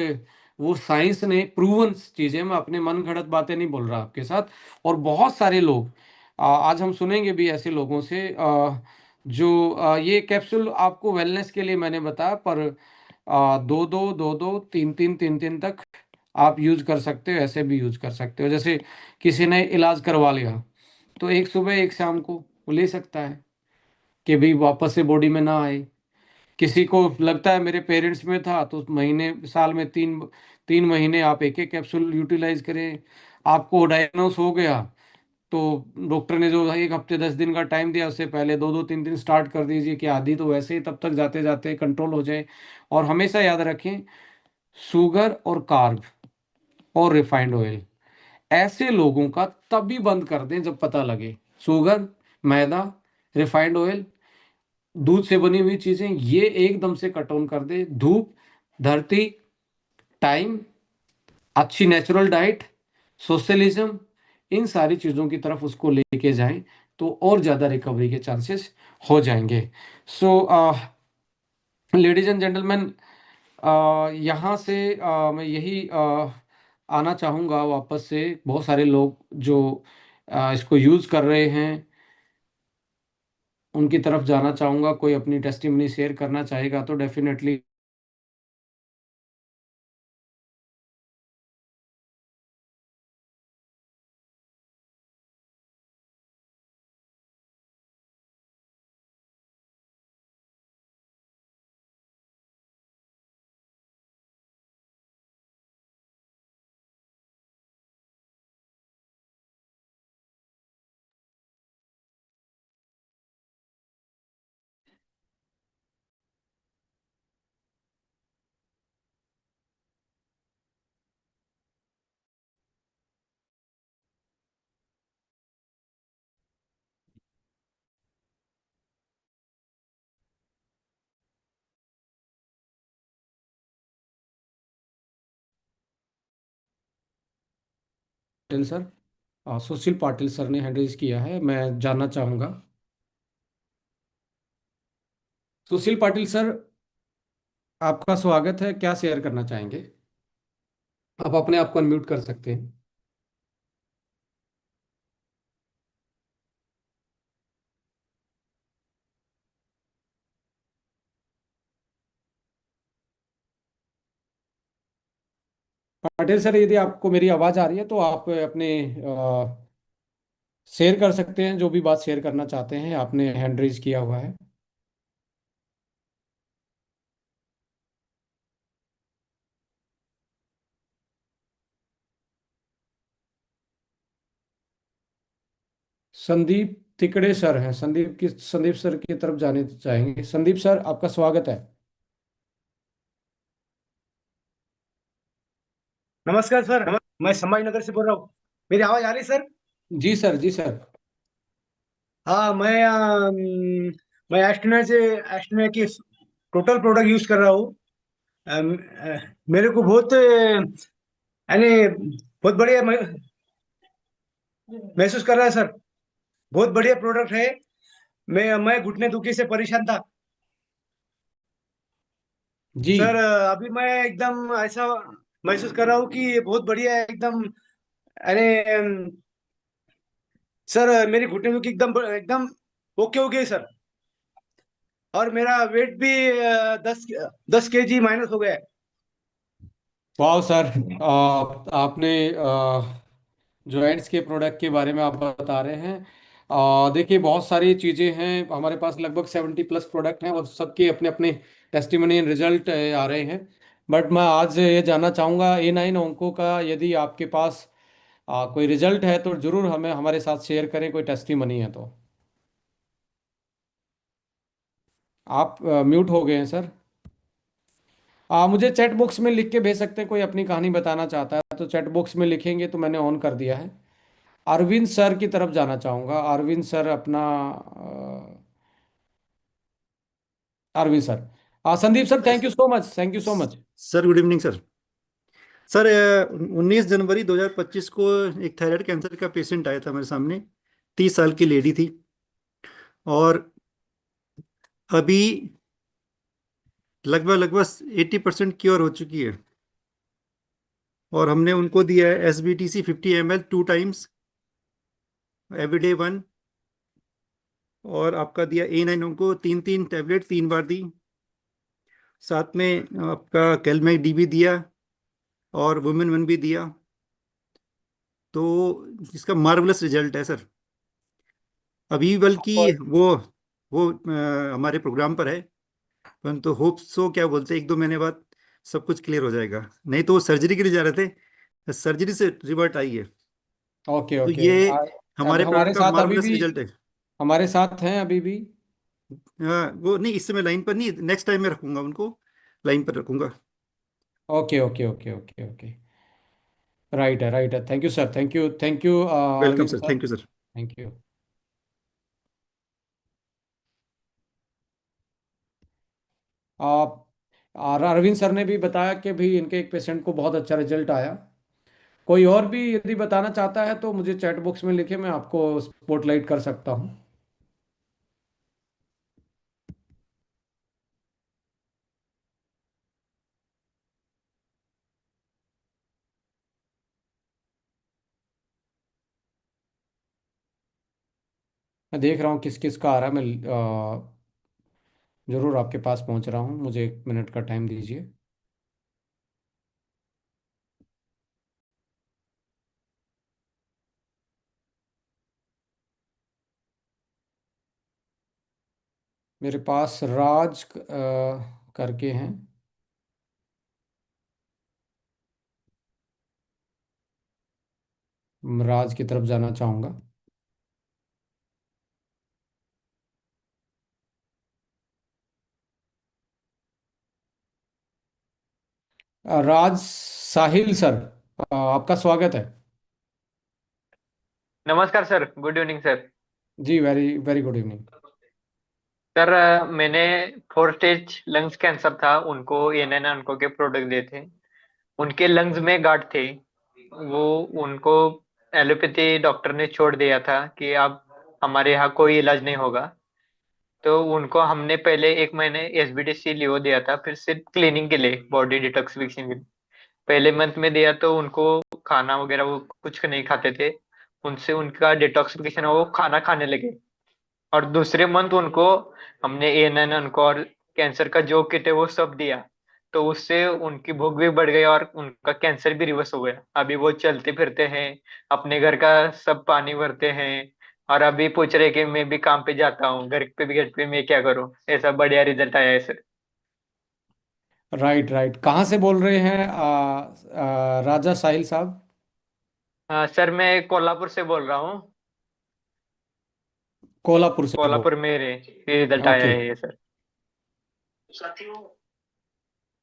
वो साइंस ने प्रूवन चीज़ें, मैं अपने मन गढ़ंत बातें नहीं बोल रहा आपके साथ। और बहुत सारे लोग आज हम सुनेंगे भी ऐसे लोगों से जो ये कैप्सूल आपको वेलनेस के लिए मैंने बताया, पर 2-2 2-2 3-3 3-3 तक आप यूज कर सकते हो, ऐसे भी यूज कर सकते हो। जैसे किसी ने इलाज करवा लिया तो एक सुबह एक शाम को वो ले सकता है कि भाई वापस से बॉडी में ना आए। किसी को लगता है मेरे पेरेंट्स में था तो महीने साल में 3 3 महीने आप एक एक कैप्सूल यूटिलाइज करें। आपको डायग्नोस हो गया तो डॉक्टर ने जो 1 हफ्ते 10 दिन का टाइम दिया, उससे पहले 2-2 3 दिन स्टार्ट कर दीजिए कि आधी तो वैसे ही तब तक जाते जाते कंट्रोल हो जाए। और हमेशा याद रखें, शुगर और कार्ब और रिफाइंड ऑयल ऐसे लोगों का तभी बंद कर दें जब पता लगे। शुगर, मैदा, रिफाइंड ऑयल, दूध से बनी हुई चीजें, ये एकदम से कट ऑन कर दे। धूप, धरती, टाइम, अच्छी नेचुरल डाइट, सोशलिज्म, इन सारी चीज़ों की तरफ उसको लेके जाएं तो और ज़्यादा रिकवरी के चांसेस हो जाएंगे। सो लेडीज एंड जेंटलमैन, यहाँ से मैं यही आना चाहूँगा वापस से। बहुत सारे लोग जो इसको यूज़ कर रहे हैं उनकी तरफ जाना चाहूँगा। कोई अपनी टेस्टिमनी शेयर करना चाहेगा तो डेफिनेटली पाटिल सर। सुशील पाटिल सर ने हैंड रेज किया है, मैं जानना चाहूँगा। सुशील पाटिल सर, आपका स्वागत है, क्या शेयर करना चाहेंगे? आप अपने आप को अनम्यूट कर सकते हैं। पाटिल सर, यदि आपको मेरी आवाज़ आ रही है तो आप अपने शेयर कर सकते हैं, जो भी बात शेयर करना चाहते हैं, आपने हैंड रेज किया हुआ है। संदीप तिकड़े सर हैं, संदीप सर की तरफ जाने चाहेंगे। संदीप सर, आपका स्वागत है। नमस्कार सर। मैं समाज नगर से बोल रहा हूँ। मेरी आवाज आ रही है सर? जी सर, जी सर। हाँ, मैं एस्टोनिया की टोटल प्रोडक्ट यूज कर रहा हूँ। मेरे को बहुत यानी बहुत बढ़िया महसूस कर रहा है सर। बहुत बढ़िया प्रोडक्ट है। मैं घुटने दुखी से परेशान था जी। सर। अभी मैं एकदम ऐसा महसूस कर रहा हूँ कि ये बहुत बढ़िया है एकदम। अरे सर, मेरी घुटने दुखी एकदम एकदम ओके हो गई सर। और मेरा वेट भी 10 केजी माइनस हो गया है। वाह सर, आपने जॉइंट्स के प्रोडक्ट के बारे में आप बता रहे हैं। देखिए, बहुत सारी चीज़ें हैं हमारे पास, लगभग 70+ प्रोडक्ट हैं और सबके अपने अपने टेस्टिमोनियल रिजल्ट आ रहे हैं। बट मैं आज ये जानना चाहूँगा, A9 ओंको का यदि आपके पास कोई रिजल्ट है तो ज़रूर हमें हमारे साथ शेयर करें, कोई टेस्टिमनी है तो। आप म्यूट हो गए हैं सर। मुझे चैट बॉक्स में लिख के भेज सकते हैं, कोई अपनी कहानी बताना चाहता है तो चैट बॉक्स में लिखेंगे, तो मैंने ऑन कर दिया है। अरविंद सर की तरफ जाना चाहूँगा। अरविंद सर अपना Arvind sir. Sandeep sir, thank you so much, thank you so much. Sir good evening sir. Sir 19 जनवरी 2025 को एक थायराइड कैंसर का पेशेंट आया था मेरे सामने। 30 साल की लेडी थी और अभी लगभग लगभग 80% क्योर हो चुकी है। और हमने उनको दिया है SBTC 50 ml 2 टाइम्स एवरीडे 1। और आपका दिया A9 उनको 3 3 टैबलेट 3 बार दी। साथ में आपका कैलमेक डी भी दिया और वुमेन 1 भी दिया। तो इसका मार्वलस रिजल्ट है सर। अभी बल्कि वो हमारे प्रोग्राम पर है। परंतु होप सो क्या बोलते हैं 1 2 महीने बाद सब कुछ क्लियर हो जाएगा। नहीं तो वो सर्जरी के लिए जा रहे थे, सर्जरी से रिवर्ट आई है। ओके तो ओके। ये अब हमारे हमारे प्रोडक्ट का साथ अभी मार्वलस भी, रिजल्ट है। हमारे साथ हैं अभी भी। हाँ, वो नहीं, इस समय लाइन पर नहीं, नेक्स्ट टाइम मैं रखूंगा उनको, लाइन पर रखूंगा। Okay okay okay okay okay. Right है, राइट है। Thank you sir, thank you, thank you welcome Arvind sir, sir. Thank you sir. Thank you. आप और अरविंद सर ने भी बताया कि भी इनके एक पेशेंट को बहुत अच्छा रिजल्ट आया। कोई और भी यदि बताना चाहता है तो मुझे चैट बॉक्स में लिखे, मैं आपको स्पॉटलाइट कर सकता हूँ। मैं देख रहा हूँ किस किस का आ रहा है। मैं ज़रूर आपके पास पहुँच रहा हूँ, मुझे 1 मिनट का टाइम दीजिए। मेरे पास राज करके हैं। राज की तरफ जाना चाहूँगा। राज साहिल सर, आपका स्वागत है। नमस्कार सर, गुड इवनिंग सर। जी, very very good evening. Sir मैंने 4 स्टेज लंग्स कैंसर था, उनको एएनएन उनको के प्रोडक्ट दिए थे। उनके लंग्स में गांठ थे, वो उनको एलोपैथी डॉक्टर ने छोड़ दिया था कि अब हमारे यहाँ कोई इलाज नहीं होगा। तो उनको हमने पहले 1 महीने एसबीडीसी लियो दिया था, फिर सिर्फ क्लीनिंग के लिए, बॉडी डिटॉक्सिफिकेशन के लिए। पहले मंथ में दिया तो उनको खाना वगैरह वो कुछ नहीं खाते थे, उनसे उनका डिटॉक्सिफिकेशन वो खाना खाने लगे। और दूसरे मंथ उनको हमने एएनएन उनको और कैंसर का जो किट है वो सब दिया। तो उससे उनकी भूख भी बढ़ गई और उनका कैंसर भी रिवर्स हो गया। अभी वो चलते फिरते हैं, अपने घर का सब पानी भरते हैं। और अभी पूछ रहे कि मैं भी काम पे जाता हूँ, घर पे मैं क्या करूँ। ऐसा बढ़िया रिजल्ट आया है सर। राइट राइट, कहाँ से बोल रहे हैं राजा साहिल साहब? सर मैं कोल्हापुर से बोल रहा हूँ। कोल्हापुर से बोल। कोल्हापुर में रिजल्ट आया ओके है ये sir.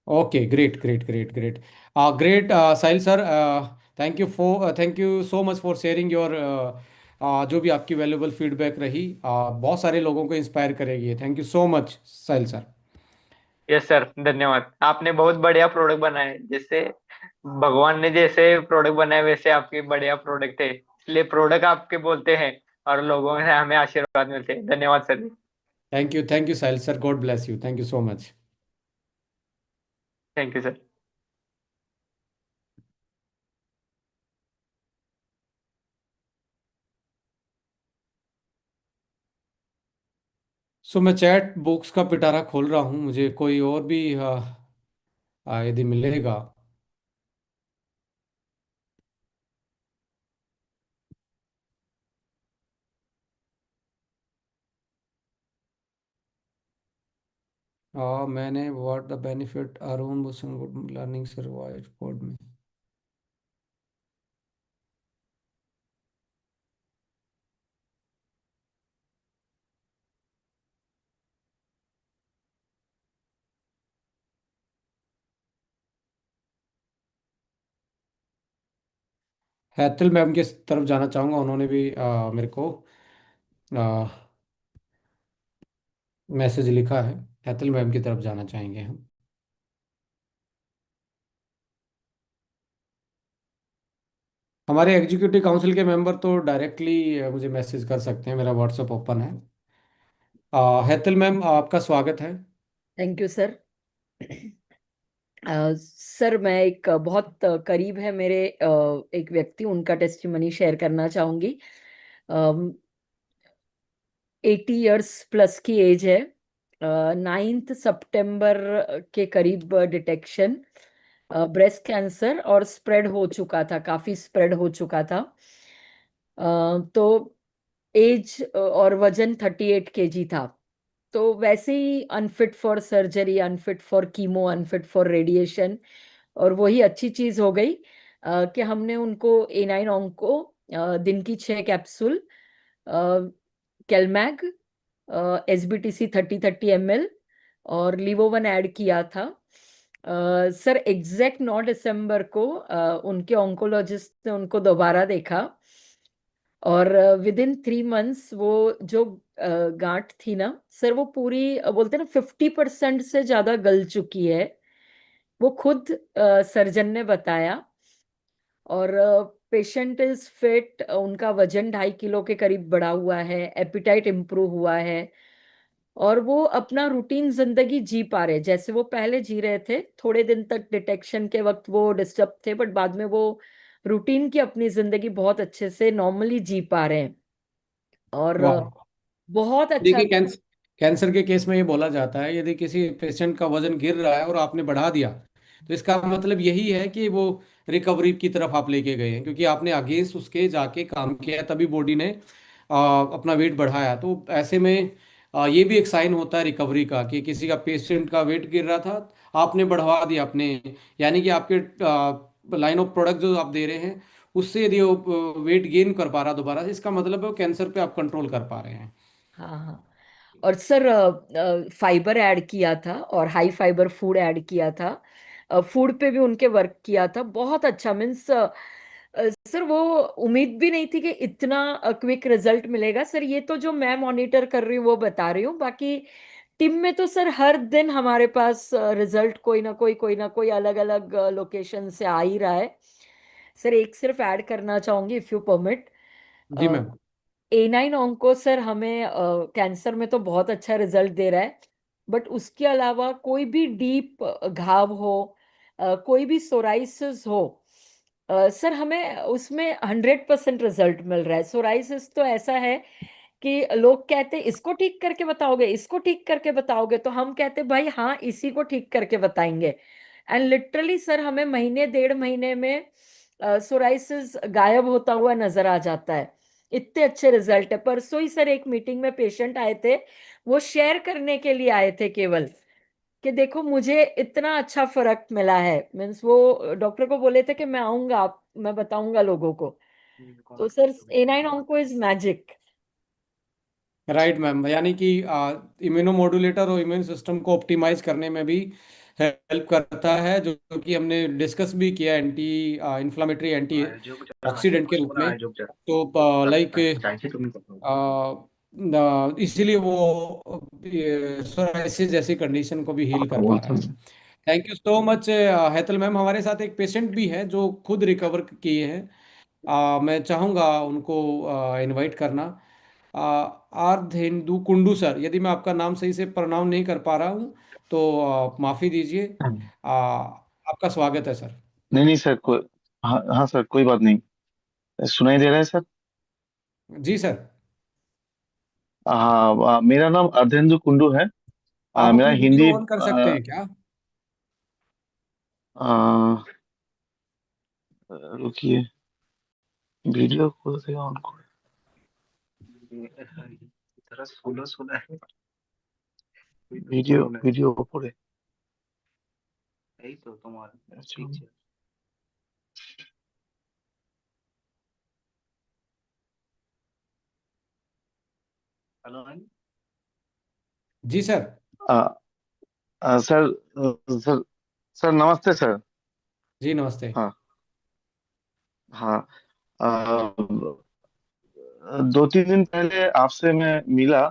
Okay, great great great great. Great Sahil sir, thank you so much for sharing your जो भी आपकी वैल्यूबल फीडबैक रही, बहुत सारे लोगों को इंस्पायर करेगी। Thank you so much Sahil sir. Yes sir, धन्यवाद। आपने बहुत बढ़िया प्रोडक्ट बनाए, जैसे भगवान ने जैसे प्रोडक्ट बनाए वैसे आपके बढ़िया प्रोडक्ट है, इसलिए प्रोडक्ट आपके बोलते हैं और लोगों से हमें आशीर्वाद मिलते हैं। धन्यवाद sir. Thank you Sahil sir, God bless you, thank you so much. Thank you sir. So मैं चैट बॉक्स का पिटारा खोल रहा हूँ, मुझे कोई और भी यदि मिलेगा। मैंने what the benefit Arun Busan good learning survive code में। हैतल मैम की तरफ जाना चाहूँगा, उन्होंने भी मेरे को मैसेज लिखा है। हैतल मैम की तरफ जाना चाहेंगे हम। हमारे एग्जीक्यूटिव काउंसिल के मेंबर तो डायरेक्टली मुझे मैसेज कर सकते हैं, मेरा व्हाट्सएप ओपन है। हैतल मैम, आपका स्वागत है। Thank you sir. सर मैं एक बहुत करीब है मेरे एक व्यक्ति, उनका टेस्टिमनी शेयर करना चाहूंगी। 80 इयर्स प्लस की एज है। 9 सितंबर के करीब डिटेक्शन, ब्रेस्ट कैंसर, और स्प्रेड हो चुका था, काफी स्प्रेड हो चुका था। तो एज और वजन 38 kg था। तो वैसे ही unfit for surgery, unfit for chemo, unfit for radiation. और वही अच्छी चीज हो गई कि हमने उनको A9 ऑन्को दिन की 6 कैप्सूल कैलमैग, SBTC 30-30 ml और लिवोवन ऐड किया था। सर एग्जैक्ट 9 दिसंबर को उनके ऑन्कोलॉजिस्ट ने उनको दोबारा देखा, और विद इन 3 मंथ्स वो जो गांठ थी ना सर, वो पूरी बोलते हैं ना 50% से ज्यादा गल चुकी है। वो खुद सर्जन ने बताया। और पेशेंट इज फिट, उनका वजन 2.5 किलो के करीब बढ़ा हुआ है, एपिटाइट इम्प्रूव हुआ है, और वो अपना रूटीन जिंदगी जी पा रहे जैसे वो पहले जी रहे थे। थोड़े दिन तक डिटेक्शन के वक्त वो डिस्टर्ब थे, बट बाद में वो रूटीन की अपनी जिंदगी बहुत अच्छे से नॉर्मली जी पा रहे हैं। और वाह। बहुत अच्छा। देखिए, कैंसर के केस में ये बोला जाता है, यदि किसी पेशेंट का वजन गिर रहा है और आपने बढ़ा दिया, तो इसका मतलब यही है कि वो रिकवरी की तरफ आप लेके गए हैं, क्योंकि आपने अगेंस्ट उसके जाके काम किया, तभी बॉडी ने अपना वेट बढ़ाया। तो ऐसे में ये भी एक साइन होता है रिकवरी का, कि किसी का पेशेंट का वेट गिर रहा था, आपने बढ़वा दिया अपने, यानी कि आपके लाइन ऑफ प्रोडक्ट जो आप दे रहे हैं उससे यदि वो वेट गेन कर पा रहा दोबारा से, इसका मतलब है वो कैंसर पे आप कंट्रोल कर पा रहे हैं। हाँ हाँ। और सर फाइबर ऐड किया था और हाई फाइबर फूड ऐड किया था। फूड पे भी उनके वर्क किया था बहुत अच्छा। मीन्स सर वो उम्मीद भी नहीं थी कि इतना क्विक रिजल्ट मिलेगा। सर ये तो जो मैं मॉनिटर कर रही हूँ वो बता रही हूँ, बाकी टीम में तो सर हर दिन हमारे पास रिजल्ट कोई ना कोई अलग अलग लोकेशन से आ ही रहा है। सर एक सिर्फ ऐड करना चाहूंगी इफ यू परमिट। जी मैम। A9 ऑन्को सर हमें कैंसर में तो बहुत अच्छा रिजल्ट दे रहा है, बट उसके अलावा कोई भी डीप घाव हो, कोई भी सोराइसिस हो, सर हमें उसमें 100% रिजल्ट मिल रहा है। सोराइसिस तो ऐसा है कि लोग कहते इसको ठीक करके बताओगे, इसको ठीक करके बताओगे, तो हम कहते भाई हाँ इसी को ठीक करके बताएंगे। एंड लिटरली सर हमें महीने 1.5 महीने में सोराइसिस गायब होता हुआ नजर आ जाता है। इतने अच्छे रिजल्ट है। परसों ही सर एक मीटिंग में पेशेंट आए थे, वो शेयर करने के लिए आए थे केवल कि देखो मुझे इतना अच्छा फर्क मिला है। मीन्स वो डॉक्टर को बोले थे कि मैं आऊंगा, आप मैं बताऊंगा लोगों को। तो sir A9 onco is magic. Right ma'am, यानी कि इम्यूनोमोडुलेटर और इम्यून सिस्टम को ऑप्टिमाइज करने में भी हेल्प करता है, जो कि हमने डिस्कस भी किया एंटी इन्फ्लामेटरी एंटी ऑक्सीडेंट के रूप में। तो लाइक इसीलिए वो सोराइसिस जैसी कंडीशन को भी हील कर पा रहा है। Thank you so much Hetal ma'am. हमारे साथ एक पेशेंट भी है जो खुद रिकवर किए हैं। मैं चाहूँगा उनको इनवाइट करना। आर्धेंदु कुंडू सर, यदि मैं आपका नाम सही से प्रोनाउंस नहीं कर पा रहा हूँ तो माफ़ी दीजिए। आपका स्वागत है सर। नहीं नहीं सर, कोई, हाँ हाँ सर, कोई बात नहीं। सुनाई दे रहा है सर? जी सर। हाँ, मेरा नाम अर्धेंदु कुंडू है। आप मेरा अपनी हिंदी वीडियो ऑन कर सकते हैं क्या? रुकिए, वीडियो को से ऑन करो। वीडियो वीडियो ऊपर अच्छा। जी सर। आ, सर, सर सर नमस्ते सर। जी नमस्ते। हाँ हाँ। आ, 2-3 दिन पहले आपसे मैं मिला।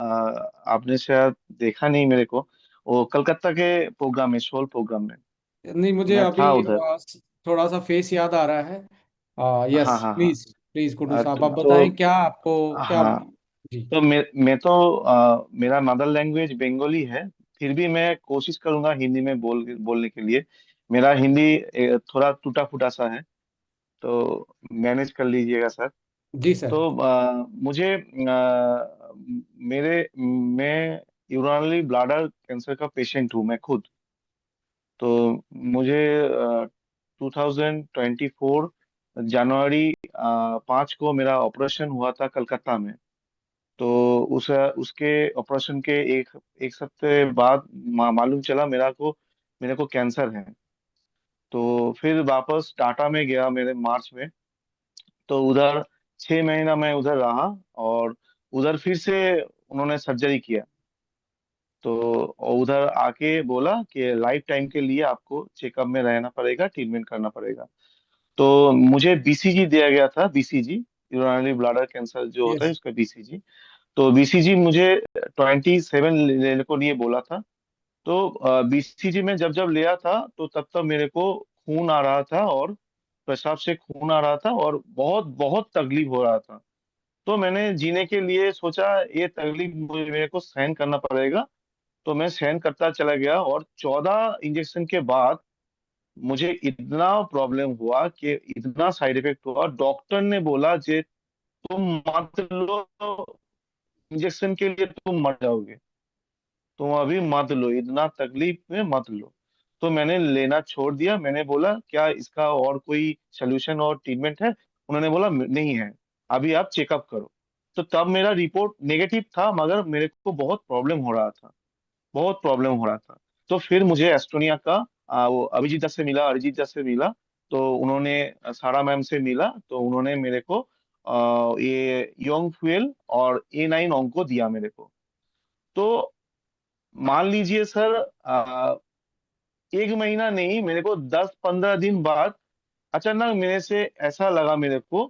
आपने शायद देखा नहीं मेरे को, वो कलकत्ता के प्रोग्राम में, शोल प्रोग्राम में नहीं, मुझे मैं था अभी उधर। थोड़ा सा फेस याद आ रहा है। हाँ यस हाँ हाँ। प्लीज प्लीज कुंडू साहब, आप तो बताएं क्या आपको क्या। हाँ, जी। तो मैं तो मेरा मदर लैंग्वेज बंगाली है। फिर भी मैं कोशिश करूंगा हिंदी में बोलने के लिए। मेरा हिंदी थोड़ा टूटा फूटा सा है, तो मैनेज कर लीजिएगा सर। जी सर। तो मुझे मैं यूरानली ब्लैडर कैंसर का पेशेंट हूँ मैं खुद। तो मुझे 2024 जनवरी 5 को मेरा ऑपरेशन हुआ था कलकत्ता में। तो उसके ऑपरेशन के एक एक हफ्ते बाद मालूम चला मेरे को कैंसर है। तो फिर वापस टाटा में गया मेरे मार्च में। तो उधर 6 महीना मैं उधर रहा, और उधर फिर से उन्होंने सर्जरी किया। तो उधर आके बोला कि लाइफ टाइम के लिए आपको चेकअप में रहना पड़ेगा, ट्रीटमेंट करना पड़ेगा। तो मुझे बीसीजी दिया गया था, बीसीजी, यूरानरी ब्लैडर कैंसर जो होता है यस। उसका बीसीजी। तो बीसीजी मुझे 27 लेने को लिए बोला था। तो बीसीजी में जब जब लिया था तो तब तब मेरे को खून आ रहा था, और पेशाब से खून आ रहा था, और बहुत बहुत तकलीफ हो रहा था। तो मैंने जीने के लिए सोचा ये तकलीफ मेरे को सहन करना पड़ेगा। तो मैं सहन करता चला गया, और 14 इंजेक्शन के बाद मुझे इतना प्रॉब्लम हुआ कि इतना साइड इफेक्ट हुआ, डॉक्टर ने बोला जे तुम मत लो, इंजेक्शन के लिए तुम मर जाओगे, तुम अभी मत लो, इतना तकलीफ में मत लो। तो मैंने लेना छोड़ दिया। मैंने बोला क्या इसका और कोई सोल्यूशन और ट्रीटमेंट है? उन्होंने बोला नहीं है, अभी आप चेकअप करो। तो तब मेरा रिपोर्ट नेगेटिव था, मगर मेरे को बहुत प्रॉब्लम हो रहा था, बहुत प्रॉब्लम हो रहा था। तो फिर मुझे एस्टोनिया का वो अभिजीत दत्त से मिला, अरिजीत दत्त से मिला। तो उन्होंने सारा मैम से मिला, तो उन्होंने मेरे को ये योंग फ्यूएल और A9 ऑन्को दिया मेरे को। तो मान लीजिए सर, 1 महीना नहीं, मेरे को 10-15 दिन बाद अचानक मेरे से ऐसा लगा मेरे को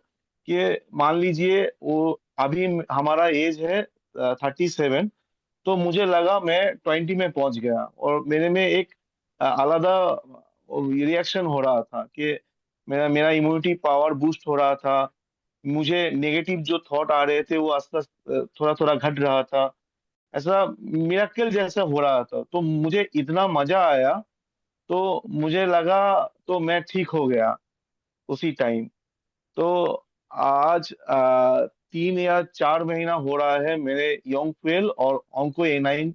कि मान लीजिए वो अभी हमारा एज है 37। तो मुझे लगा मैं 20 में पहुंच गया, और मेरे में एक आलादा रिएक्शन हो रहा था कि मेरा मेरा इम्यूनिटी पावर बूस्ट हो रहा था। मुझे नेगेटिव जो थॉट आ रहे थे वो आस्ते आस्ते थोड़ा थोड़ा घट रहा था। ऐसा मिराकल जैसा हो रहा था, तो मुझे इतना मजा आया। तो मुझे लगा, तो मैं ठीक हो गया उसी टाइम। तो आज 3 या 4 महीना हो रहा है मेरे योंग 12 और ऑन्को ए9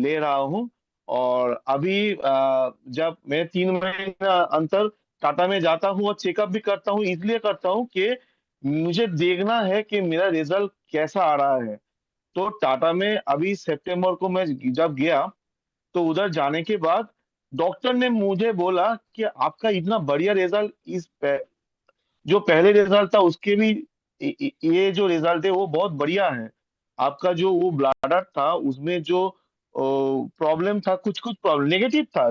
ले रहा हूँ। और अभी जब मैं 3 महीना अंतर टाटा में जाता हूँ और चेकअप भी करता हूँ, इसलिए करता हूँ कि मुझे देखना है कि मेरा रिजल्ट कैसा आ रहा है। तो टाटा में अभी सितंबर को मैं जब गया, तो उधर जाने के बाद डॉक्टर ने मुझे बोला कि आपका इतना बढ़िया रिजल्ट जो पहले रिजल्ट था उसके भी ये जो रिजल्ट है वो बहुत बढ़िया है। आपका जो वो ब्लैडर था उसमें जो प्रॉब्लम था, कुछ कुछ प्रॉब्लम नेगेटिव था,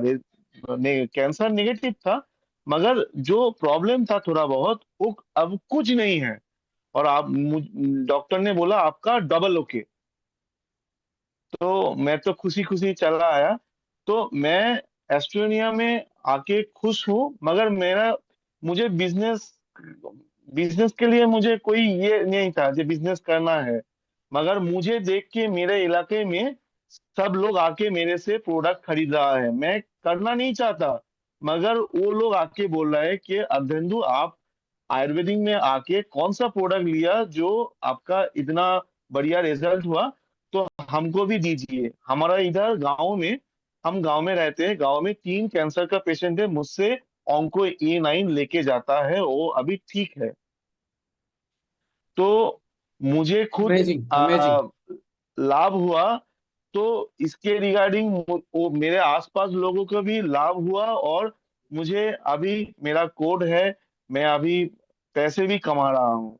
कैंसर नेगेटिव था, मगर जो प्रॉब्लम था थोड़ा बहुत वो अब कुछ नहीं है। और डॉक्टर ने बोला आपका डबल ओके। तो मैं तो खुशी खुशी चला आया। तो मैं एस्टोनिया में आके खुश हूँ, मगर मेरा मुझे बिजनेस बिजनेस के लिए मुझे कोई ये नहीं था कि बिजनेस करना है। मगर मुझे देख के मेरे इलाके में सब लोग आके मेरे से प्रोडक्ट खरीद रहा है, मैं करना नहीं चाहता, मगर वो लोग आके बोल रहा है कि अर्धेंदु आप आयुर्वेदिक में आके कौन सा प्रोडक्ट लिया जो आपका इतना बढ़िया रिजल्ट हुआ, तो हमको भी दीजिए। हमारा इधर गांव में, हम गांव में रहते हैं, गांव में 3 कैंसर का पेशेंट है, मुझसे ऑन्को ए9 लेके जाता है, वो अभी ठीक है। तो मुझे खुद अमेजिंग अमेजिंग। लाभ हुआ। तो इसके रिगार्डिंग वो मेरे आसपास लोगों को भी लाभ हुआ, और मुझे अभी मेरा कोड है, मैं अभी पैसे भी कमा रहा हूँ।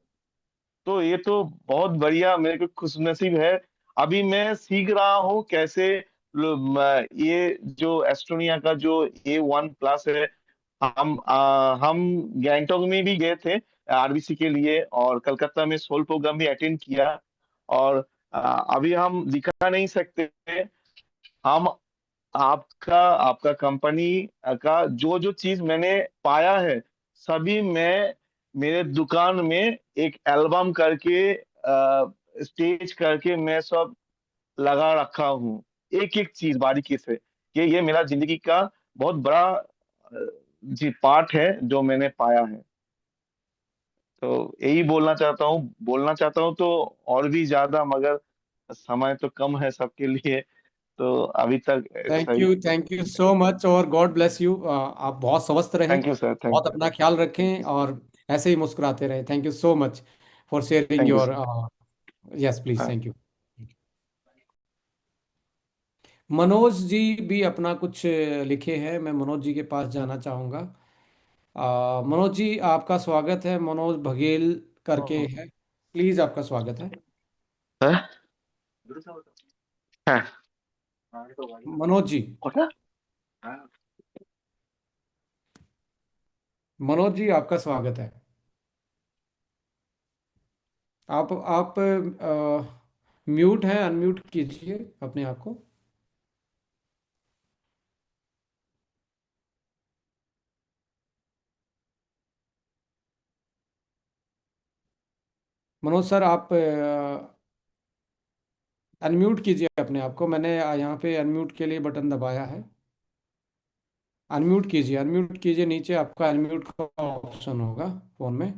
तो ये तो बहुत बढ़िया, मेरे को खुशनसीब है। अभी मैं सीख रहा हूँ कैसे ये जो एस्टोनिया का जो A1+ है, हम गैंगटॉक में भी गए थे आरबीसी के लिए, और कलकत्ता में सोल प्रोग्राम भी अटेंड किया। और अभी हम दिखा नहीं सकते। हम आपका आपका कंपनी का जो जो चीज मैंने पाया है, सभी मैं मेरे दुकान में एक एल्बम करके स्टेज करके मैं सब लगा रखा हूँ, एक एक चीज बारीकी से, कि ये मेरा जिंदगी का बहुत बड़ा जी पार्ट है जो मैंने पाया है। तो यही बोलना चाहता हूँ तो और भी ज्यादा, मगर समय तो कम है सबके लिए। तो अभी तक ऐसा ही। थैंक यू सो मच और गॉड ब्लेस यू। आप बहुत स्वस्थ रहें, थैंक यू सर, थैंक बहुत अपना ख्याल रखें और ऐसे ही मुस्कुराते रहें। Thank you so much for sharing thank you your. Sir. Yes please, हाँ। Thank you. मनोज जी भी अपना कुछ लिखे हैं, मैं मनोज जी के पास जाना चाहूँगा। मनोज जी आपका स्वागत है, मनोज बघेल करके है, प्लीज आपका स्वागत है। हाँ? हाँ। मनोज जी, होता? मनोज जी आपका स्वागत है। आप म्यूट हैं, अनम्यूट कीजिए अपने आप को। मनोज सर आप अनम्यूट कीजिए अपने आप को, मैंने यहाँ पे अनम्यूट के लिए बटन दबाया है। अनम्यूट कीजिए, नीचे आपका अनम्यूट का ऑप्शन होगा फोन में।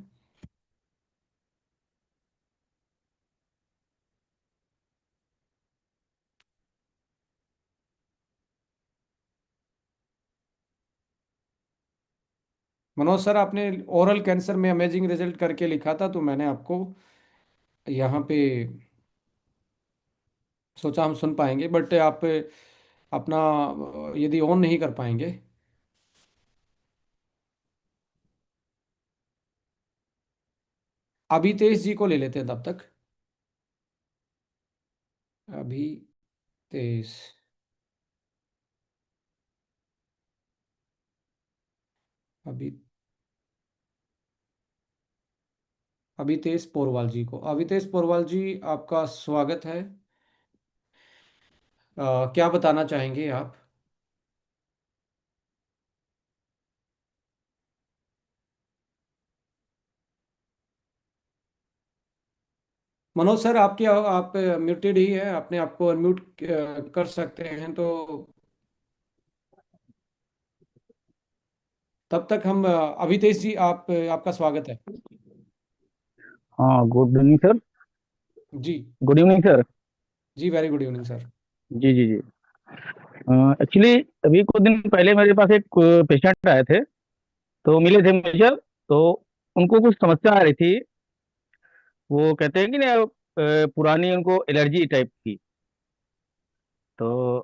मनोज सर आपने ओरल कैंसर में अमेजिंग रिजल्ट करके लिखा था, तो मैंने आपको यहाँ पे सोचा हम सुन पाएंगे, बट आप अपना यदि ऑन नहीं कर पाएंगे। अभी तेज जी को ले लेते हैं तब तक। अभी तेज, अभी अभितेश पोरवाल जी को, अभितेश पोरवाल जी आपका स्वागत है। क्या बताना चाहेंगे आप? मनोज सर, आपकी आप म्यूटेड ही है, अपने आप को अनम्यूट कर सकते हैं तो तब तक हम अभितेश जी, आपका स्वागत है। हाँ, गुड इवनिंग सर। जी। Good evening sir. जी, वेरी गुड इवनिंग सर। जी जी जी। एक्चुअली अभी कुछ दिन पहले मेरे पास एक पेशेंट आए थे, तो मिले थे मुझे। तो उनको कुछ समस्या आ रही थी। वो कहते हैं कि ना, पुरानी उनको एलर्जी टाइप की। तो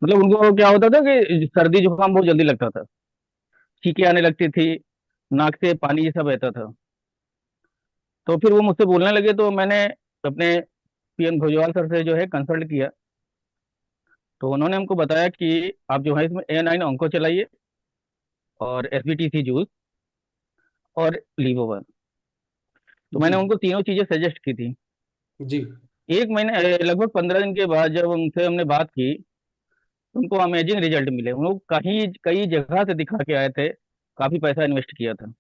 मतलब उनको क्या होता था कि सर्दी जुकाम बहुत जल्दी लगता था, छींकें आने लगती थी, नाक से पानी ये सब बहता था। तो फिर वो मुझसे बोलने लगे, तो मैंने अपने पीएन भोजवाल सर से जो है कंसल्ट किया। तो उन्होंने हमको बताया कि आप जो है इसमें A9 ऑंको चलाइए, और SBTC जूस, और लीवोवन। तो मैंने जी। उनको तीनों चीजें सजेस्ट की थी। जी। एक महीने लगभग 15 दिन के बाद जब उनसे हमने बात की, तो उनको अमेजिंग रिजल्ट मिले। वो कहीं कई जगह से दिखा के आए थे, काफी पैसा इन्वेस्ट किया था।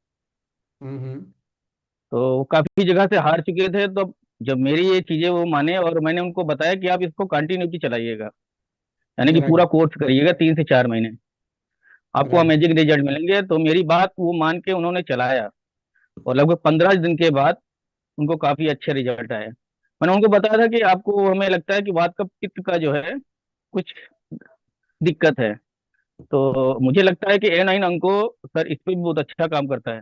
हम्म। तो वो काफी जगह से हार चुके थे। तो जब मेरी ये चीजें वो माने, और मैंने उनको बताया कि आप इसको कंटिन्यूटी चलाइएगा, यानी कि राइट। पूरा कोर्स करिएगा 3 से 4 महीने, आपको राइट। अमेजिंग रिजल्ट मिलेंगे। तो मेरी बात वो मान के उन्होंने चलाया, और लगभग 15 दिन के बाद उनको काफी अच्छे रिजल्ट आए। मैंने उनको बताया था कि आपको, हमें लगता है कि वात का पित्त का जो है कुछ दिक्कत है। तो मुझे लगता है कि A9 अंको सर इस पे भी बहुत अच्छा काम करता है।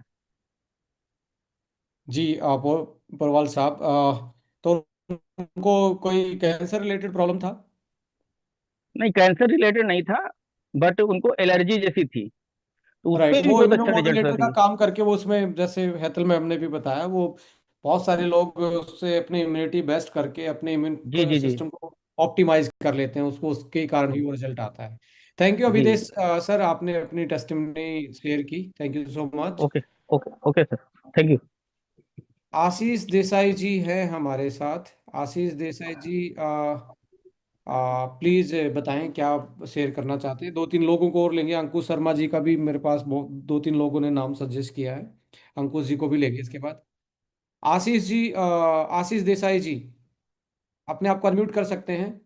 जी, पोरवाल साहब, तो उनको कोई कैंसर रिलेटेड प्रॉब्लम था? नहीं, कैंसर रिलेटेड नहीं था, बट उनको एलर्जी जैसी थी, तो उस राइट, पे भी वो बहुत अच्छा रिजल्ट इम्यूनोमोडुलेटर का थी। काम करके वो उसमें, जैसे हेतल मैम ने भी बताया, वो बहुत सारे लोग उससे अपनी इम्यूनिटी बेस्ट करके अपने जी इम्यून जी जी। सिस्टम को ऑप्टिमाइज कर लेते हैं, उसको उसके कारण ही वो रिजल्ट आता है। थैंक यू जी। अभिदेश सर, आपने अपनी टेस्टिमनी शेयर की, thank you so much. Okay okay okay sir. Thank you. Ashish Desai ji है हमारे साथ। आशीष देसाई जी, प्लीज बताएं क्या आप शेयर करना चाहते हैं। दो तीन लोगों को और लेंगे, अंकुश शर्मा जी का भी मेरे पास दो तीन लोगों ने नाम सजेस्ट किया है, अंकुश जी को भी लेंगे इसके बाद। आशीष जी, आशीष देसाई जी, अपने आप को अनम्यूट कर सकते हैं।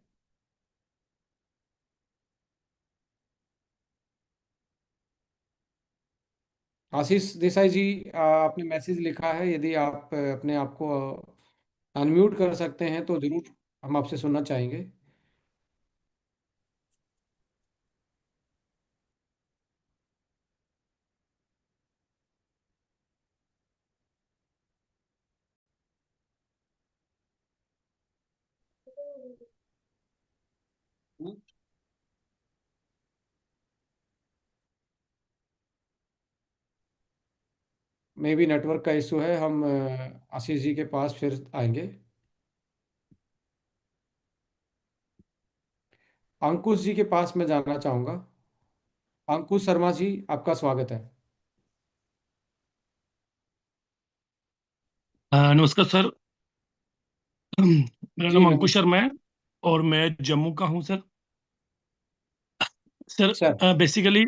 आशीष देसाई जी, आपने मैसेज लिखा है, यदि आप अपने आप को अनम्यूट कर सकते हैं तो जरूर हम आपसे सुनना चाहेंगे। मे बी नेटवर्क का इशू है, हम आशीष जी के पास फिर आएंगे। अंकुश जी के पास मैं जाना चाहूँगा। अंकुश शर्मा जी, आपका स्वागत है। नमस्कार सर। मेरा जी नाम अंकुश नमस्ते शर्मा है, और मैं जम्मू का हूँ sir. Sir, sir. Basically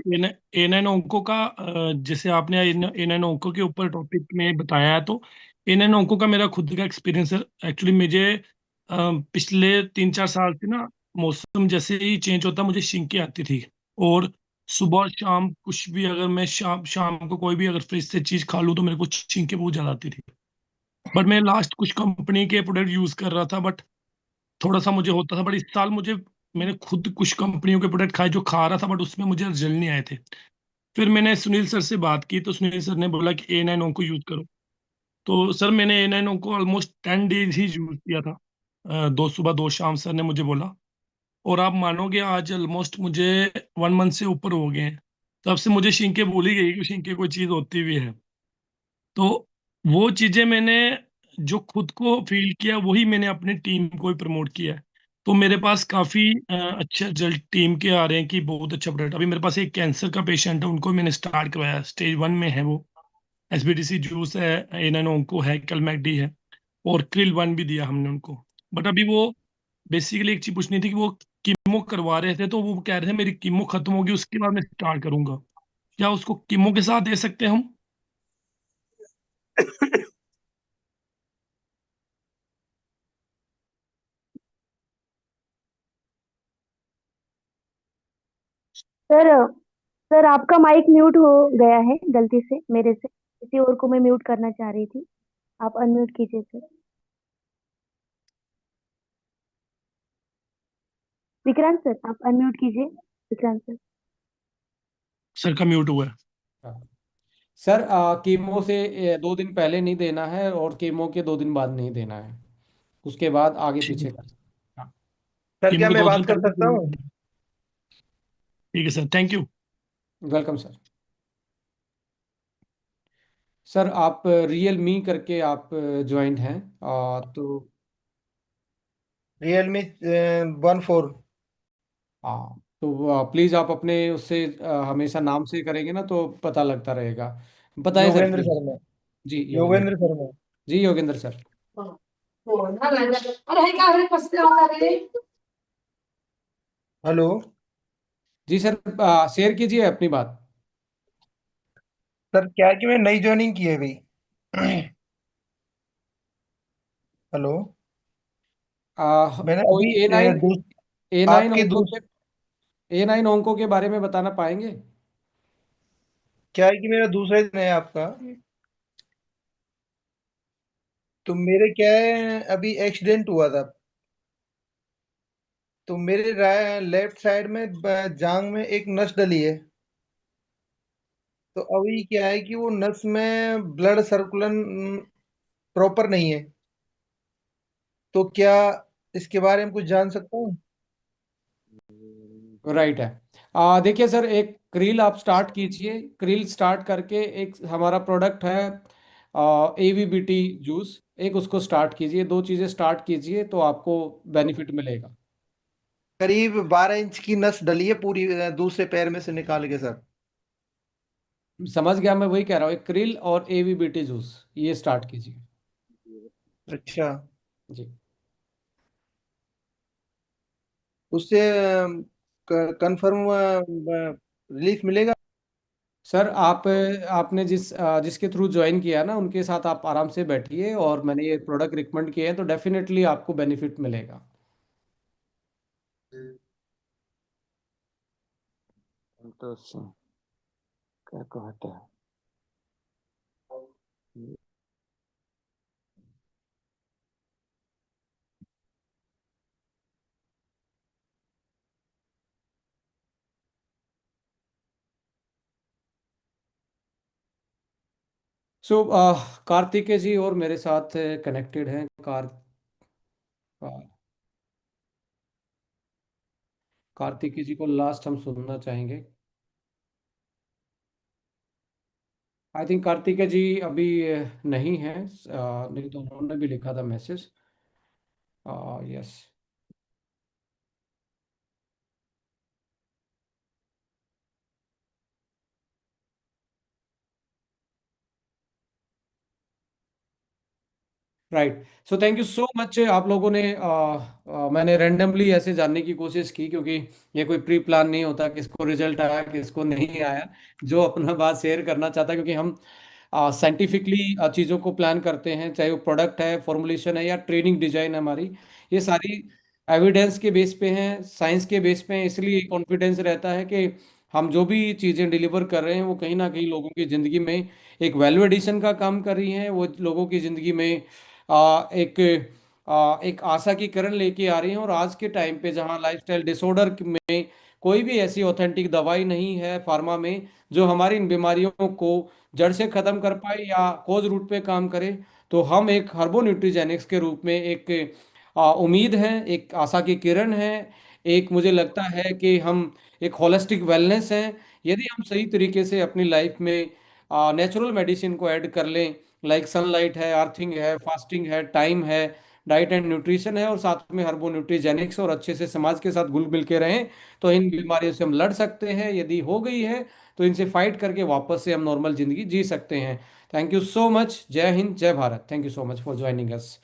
A9 अंकों का, जैसे आपने A9 अंकों के ऊपर टॉपिक में बताया है, तो A9 अंकों का मेरा खुद का एक्सपीरियंस है। एक्चुअली मुझे पिछले 3-4 साल से ना, मौसम जैसे ही चेंज होता मुझे छिंके आती थी। और सुबह और शाम कुछ भी, अगर मैं शाम शाम को कोई भी अगर फ्रिज से चीज खा लूँ तो मेरे को छिंके बहुत ज्यादा आती थी। बट मैं लास्ट कुछ कंपनी के प्रोडक्ट यूज कर रहा था, बट थोड़ा सा मुझे होता था। बट इस साल मुझे, मैंने खुद कुछ कंपनियों के प्रोडक्ट खाए जो खा रहा था, बट उसमें मुझे रिजल्ट नहीं आए थे। फिर मैंने सुनील सर से बात की, तो सुनील सर ने बोला कि A9 को यूज करो। तो सर मैंने A9 को ऑलमोस्ट 10 डेज ही यूज किया था, दो सुबह दो शाम सर ने मुझे बोला। और आप मानोगे, आज ऑलमोस्ट मुझे 1 मंथ से ऊपर हो गए हैं। तब से मुझे शिंके भूल ही गई कि शिंके कोई चीज होती भी है। तो वो चीजें मैंने जो खुद को फील किया, वही मैंने अपनी टीम को भी प्रमोट किया है। तो मेरे पास काफी अच्छे रिजल्ट टीम के आ रहे हैं कि बहुत अच्छा प्रोडक्ट। अभी मेरे पास एक कैंसर का पेशेंट है, उनको मैंने स्टार्ट करवाया, स्टेज 1 में है वो। SBDC जूस है, A9 ओंको है, कलमैकडी है, और क्रिल 1 भी दिया हमने उनको। बट अभी वो बेसिकली एक चीज पूछनी थी कि वो कीमो करवा रहे थे, तो वो कह रहे थे मेरी कीमो खत्म होगी उसके बाद मैं स्टार्ट करूंगा। क्या उसको कीमो के साथ दे सकते हैं हम? सर सर आपका माइक म्यूट हो गया है गलती से मेरे से, किसी और को मैं म्यूट करना चाह रही थी। आप अनम्यूट कीजिए सर। विक्रांत सर आप अनम्यूट कीजिए। विक्रांत सर। सर का म्यूट हुआ है। हाँ। सर कीमो से 2 दिन पहले नहीं देना है और कीमो के 2 दिन बाद नहीं देना है, उसके बाद आगे ठीक पीछे है। कर सकते हैं। हाँ। सर कीमो क्या के मैं दो बात दिन कर पहले सकता हूँ? ठीक है sir, thank you. Welcome sir. Sir आप रियल मी करके आप ज्वाइंट हैं, तो रियलमी 14। हाँ, तो प्लीज़ आप अपने उससे हमेशा नाम से करेंगे ना तो पता लगता रहेगा। बताएं सर योगेंद्र प्लीज़। शर्मा। जी योगेंद्र। योगेंद्र शर्मा। जी योगेंद्र सर। हेलो। जी सर, शेयर कीजिए अपनी बात। सर क्या है कि मैं नई ज्वाइनिंग की है अभी। हेलो। मैंने कोई अभी ए नाइन आपके ओंको के ए9 ओंको के बारे में बताना पाएंगे? क्या है कि मेरा दूसरा दिन है आपका। तो मेरे क्या है अभी एक्सीडेंट हुआ था। तो मेरे लेफ्ट साइड में जांग में एक नस डली है। तो अभी क्या है कि वो नस में ब्लड सर्कुलन प्रॉपर नहीं है। तो क्या इसके बारे में कुछ जान सकता हूँ? राइट है। देखिए सर, एक क्रिल आप स्टार्ट कीजिए। क्रिल स्टार्ट करके एक हमारा प्रोडक्ट है AVBT जूस, एक उसको स्टार्ट कीजिए। 2 चीज़ें स्टार्ट कीजिए तो आपको बेनिफिट मिलेगा। करीब 12 इंच की नस डली है पूरी दूसरे पैर में से निकाल के सर। समझ गया, मैं वही कह रहा हूँ, एक क्रिल और AVBT जूस ये स्टार्ट कीजिए। अच्छा। जी उससे कंफर्म रिलीफ मिलेगा? सर, आपने जिसके थ्रू ज्वाइन किया ना उनके साथ आप आराम से बैठिए, और मैंने ये प्रोडक्ट रिकमेंड किए हैं तो डेफिनेटली आपको बेनिफिट मिलेगा। तो क्या कहते हैं। सो कार्तिकेय जी और मेरे साथ कनेक्टेड हैं। कार्तिकेय जी को लास्ट हम सुनना चाहेंगे। आई थिंक कार्तिकेय जी अभी नहीं है, नहीं तो उन्होंने भी लिखा था message. Yes. Right. So thank you so much. आप लोगों ने मैंने रैंडमली ऐसे जानने की कोशिश की, क्योंकि ये कोई प्री प्लान नहीं होता किसको रिजल्ट आया किसको नहीं आया। जो अपना बात शेयर करना चाहता है, क्योंकि हम साइंटिफिकली चीज़ों को प्लान करते हैं, चाहे वो प्रोडक्ट है, फॉर्मुलेशन है, या ट्रेनिंग डिजाइन है हमारी, ये सारी एविडेंस के बेस पे हैं, साइंस के बेस पे हैं। इसलिए कॉन्फिडेंस रहता है कि हम जो भी चीज़ें डिलीवर कर रहे हैं वो कहीं ना कहीं लोगों की ज़िंदगी में एक वैल्यू एडिशन का काम कर रही हैं। वो लोगों की ज़िंदगी में एक आशा की किरण लेके आ रही हैं। और आज के टाइम पे जहाँ लाइफस्टाइल डिसऑर्डर में कोई भी ऐसी ऑथेंटिक दवाई नहीं है फार्मा में जो हमारी इन बीमारियों को जड़ से खत्म कर पाए या कोज रूट पे काम करे, तो हम एक हर्बो न्यूट्रीजेनिक्स के रूप में एक उम्मीद है, एक आशा की किरण है। एक मुझे लगता है कि हम एक होलिस्टिक वेलनेस हैं। यदि हम सही तरीके से अपनी लाइफ में नेचुरल मेडिसिन को ऐड कर लें, लाइक सनलाइट है, अर्थिंग है, फास्टिंग है, टाइम है, डाइट एंड न्यूट्रिशन है, और साथ में हर्बो न्यूट्रीजेनिक्स, और अच्छे से समाज के साथ घुल मिल के रहें, तो इन बीमारियों से हम लड़ सकते हैं। यदि हो गई है तो इनसे फाइट करके वापस से हम नॉर्मल जिंदगी जी सकते हैं। Thank you so much. जय हिंद, जय Bharat. Thank you so much for joining us.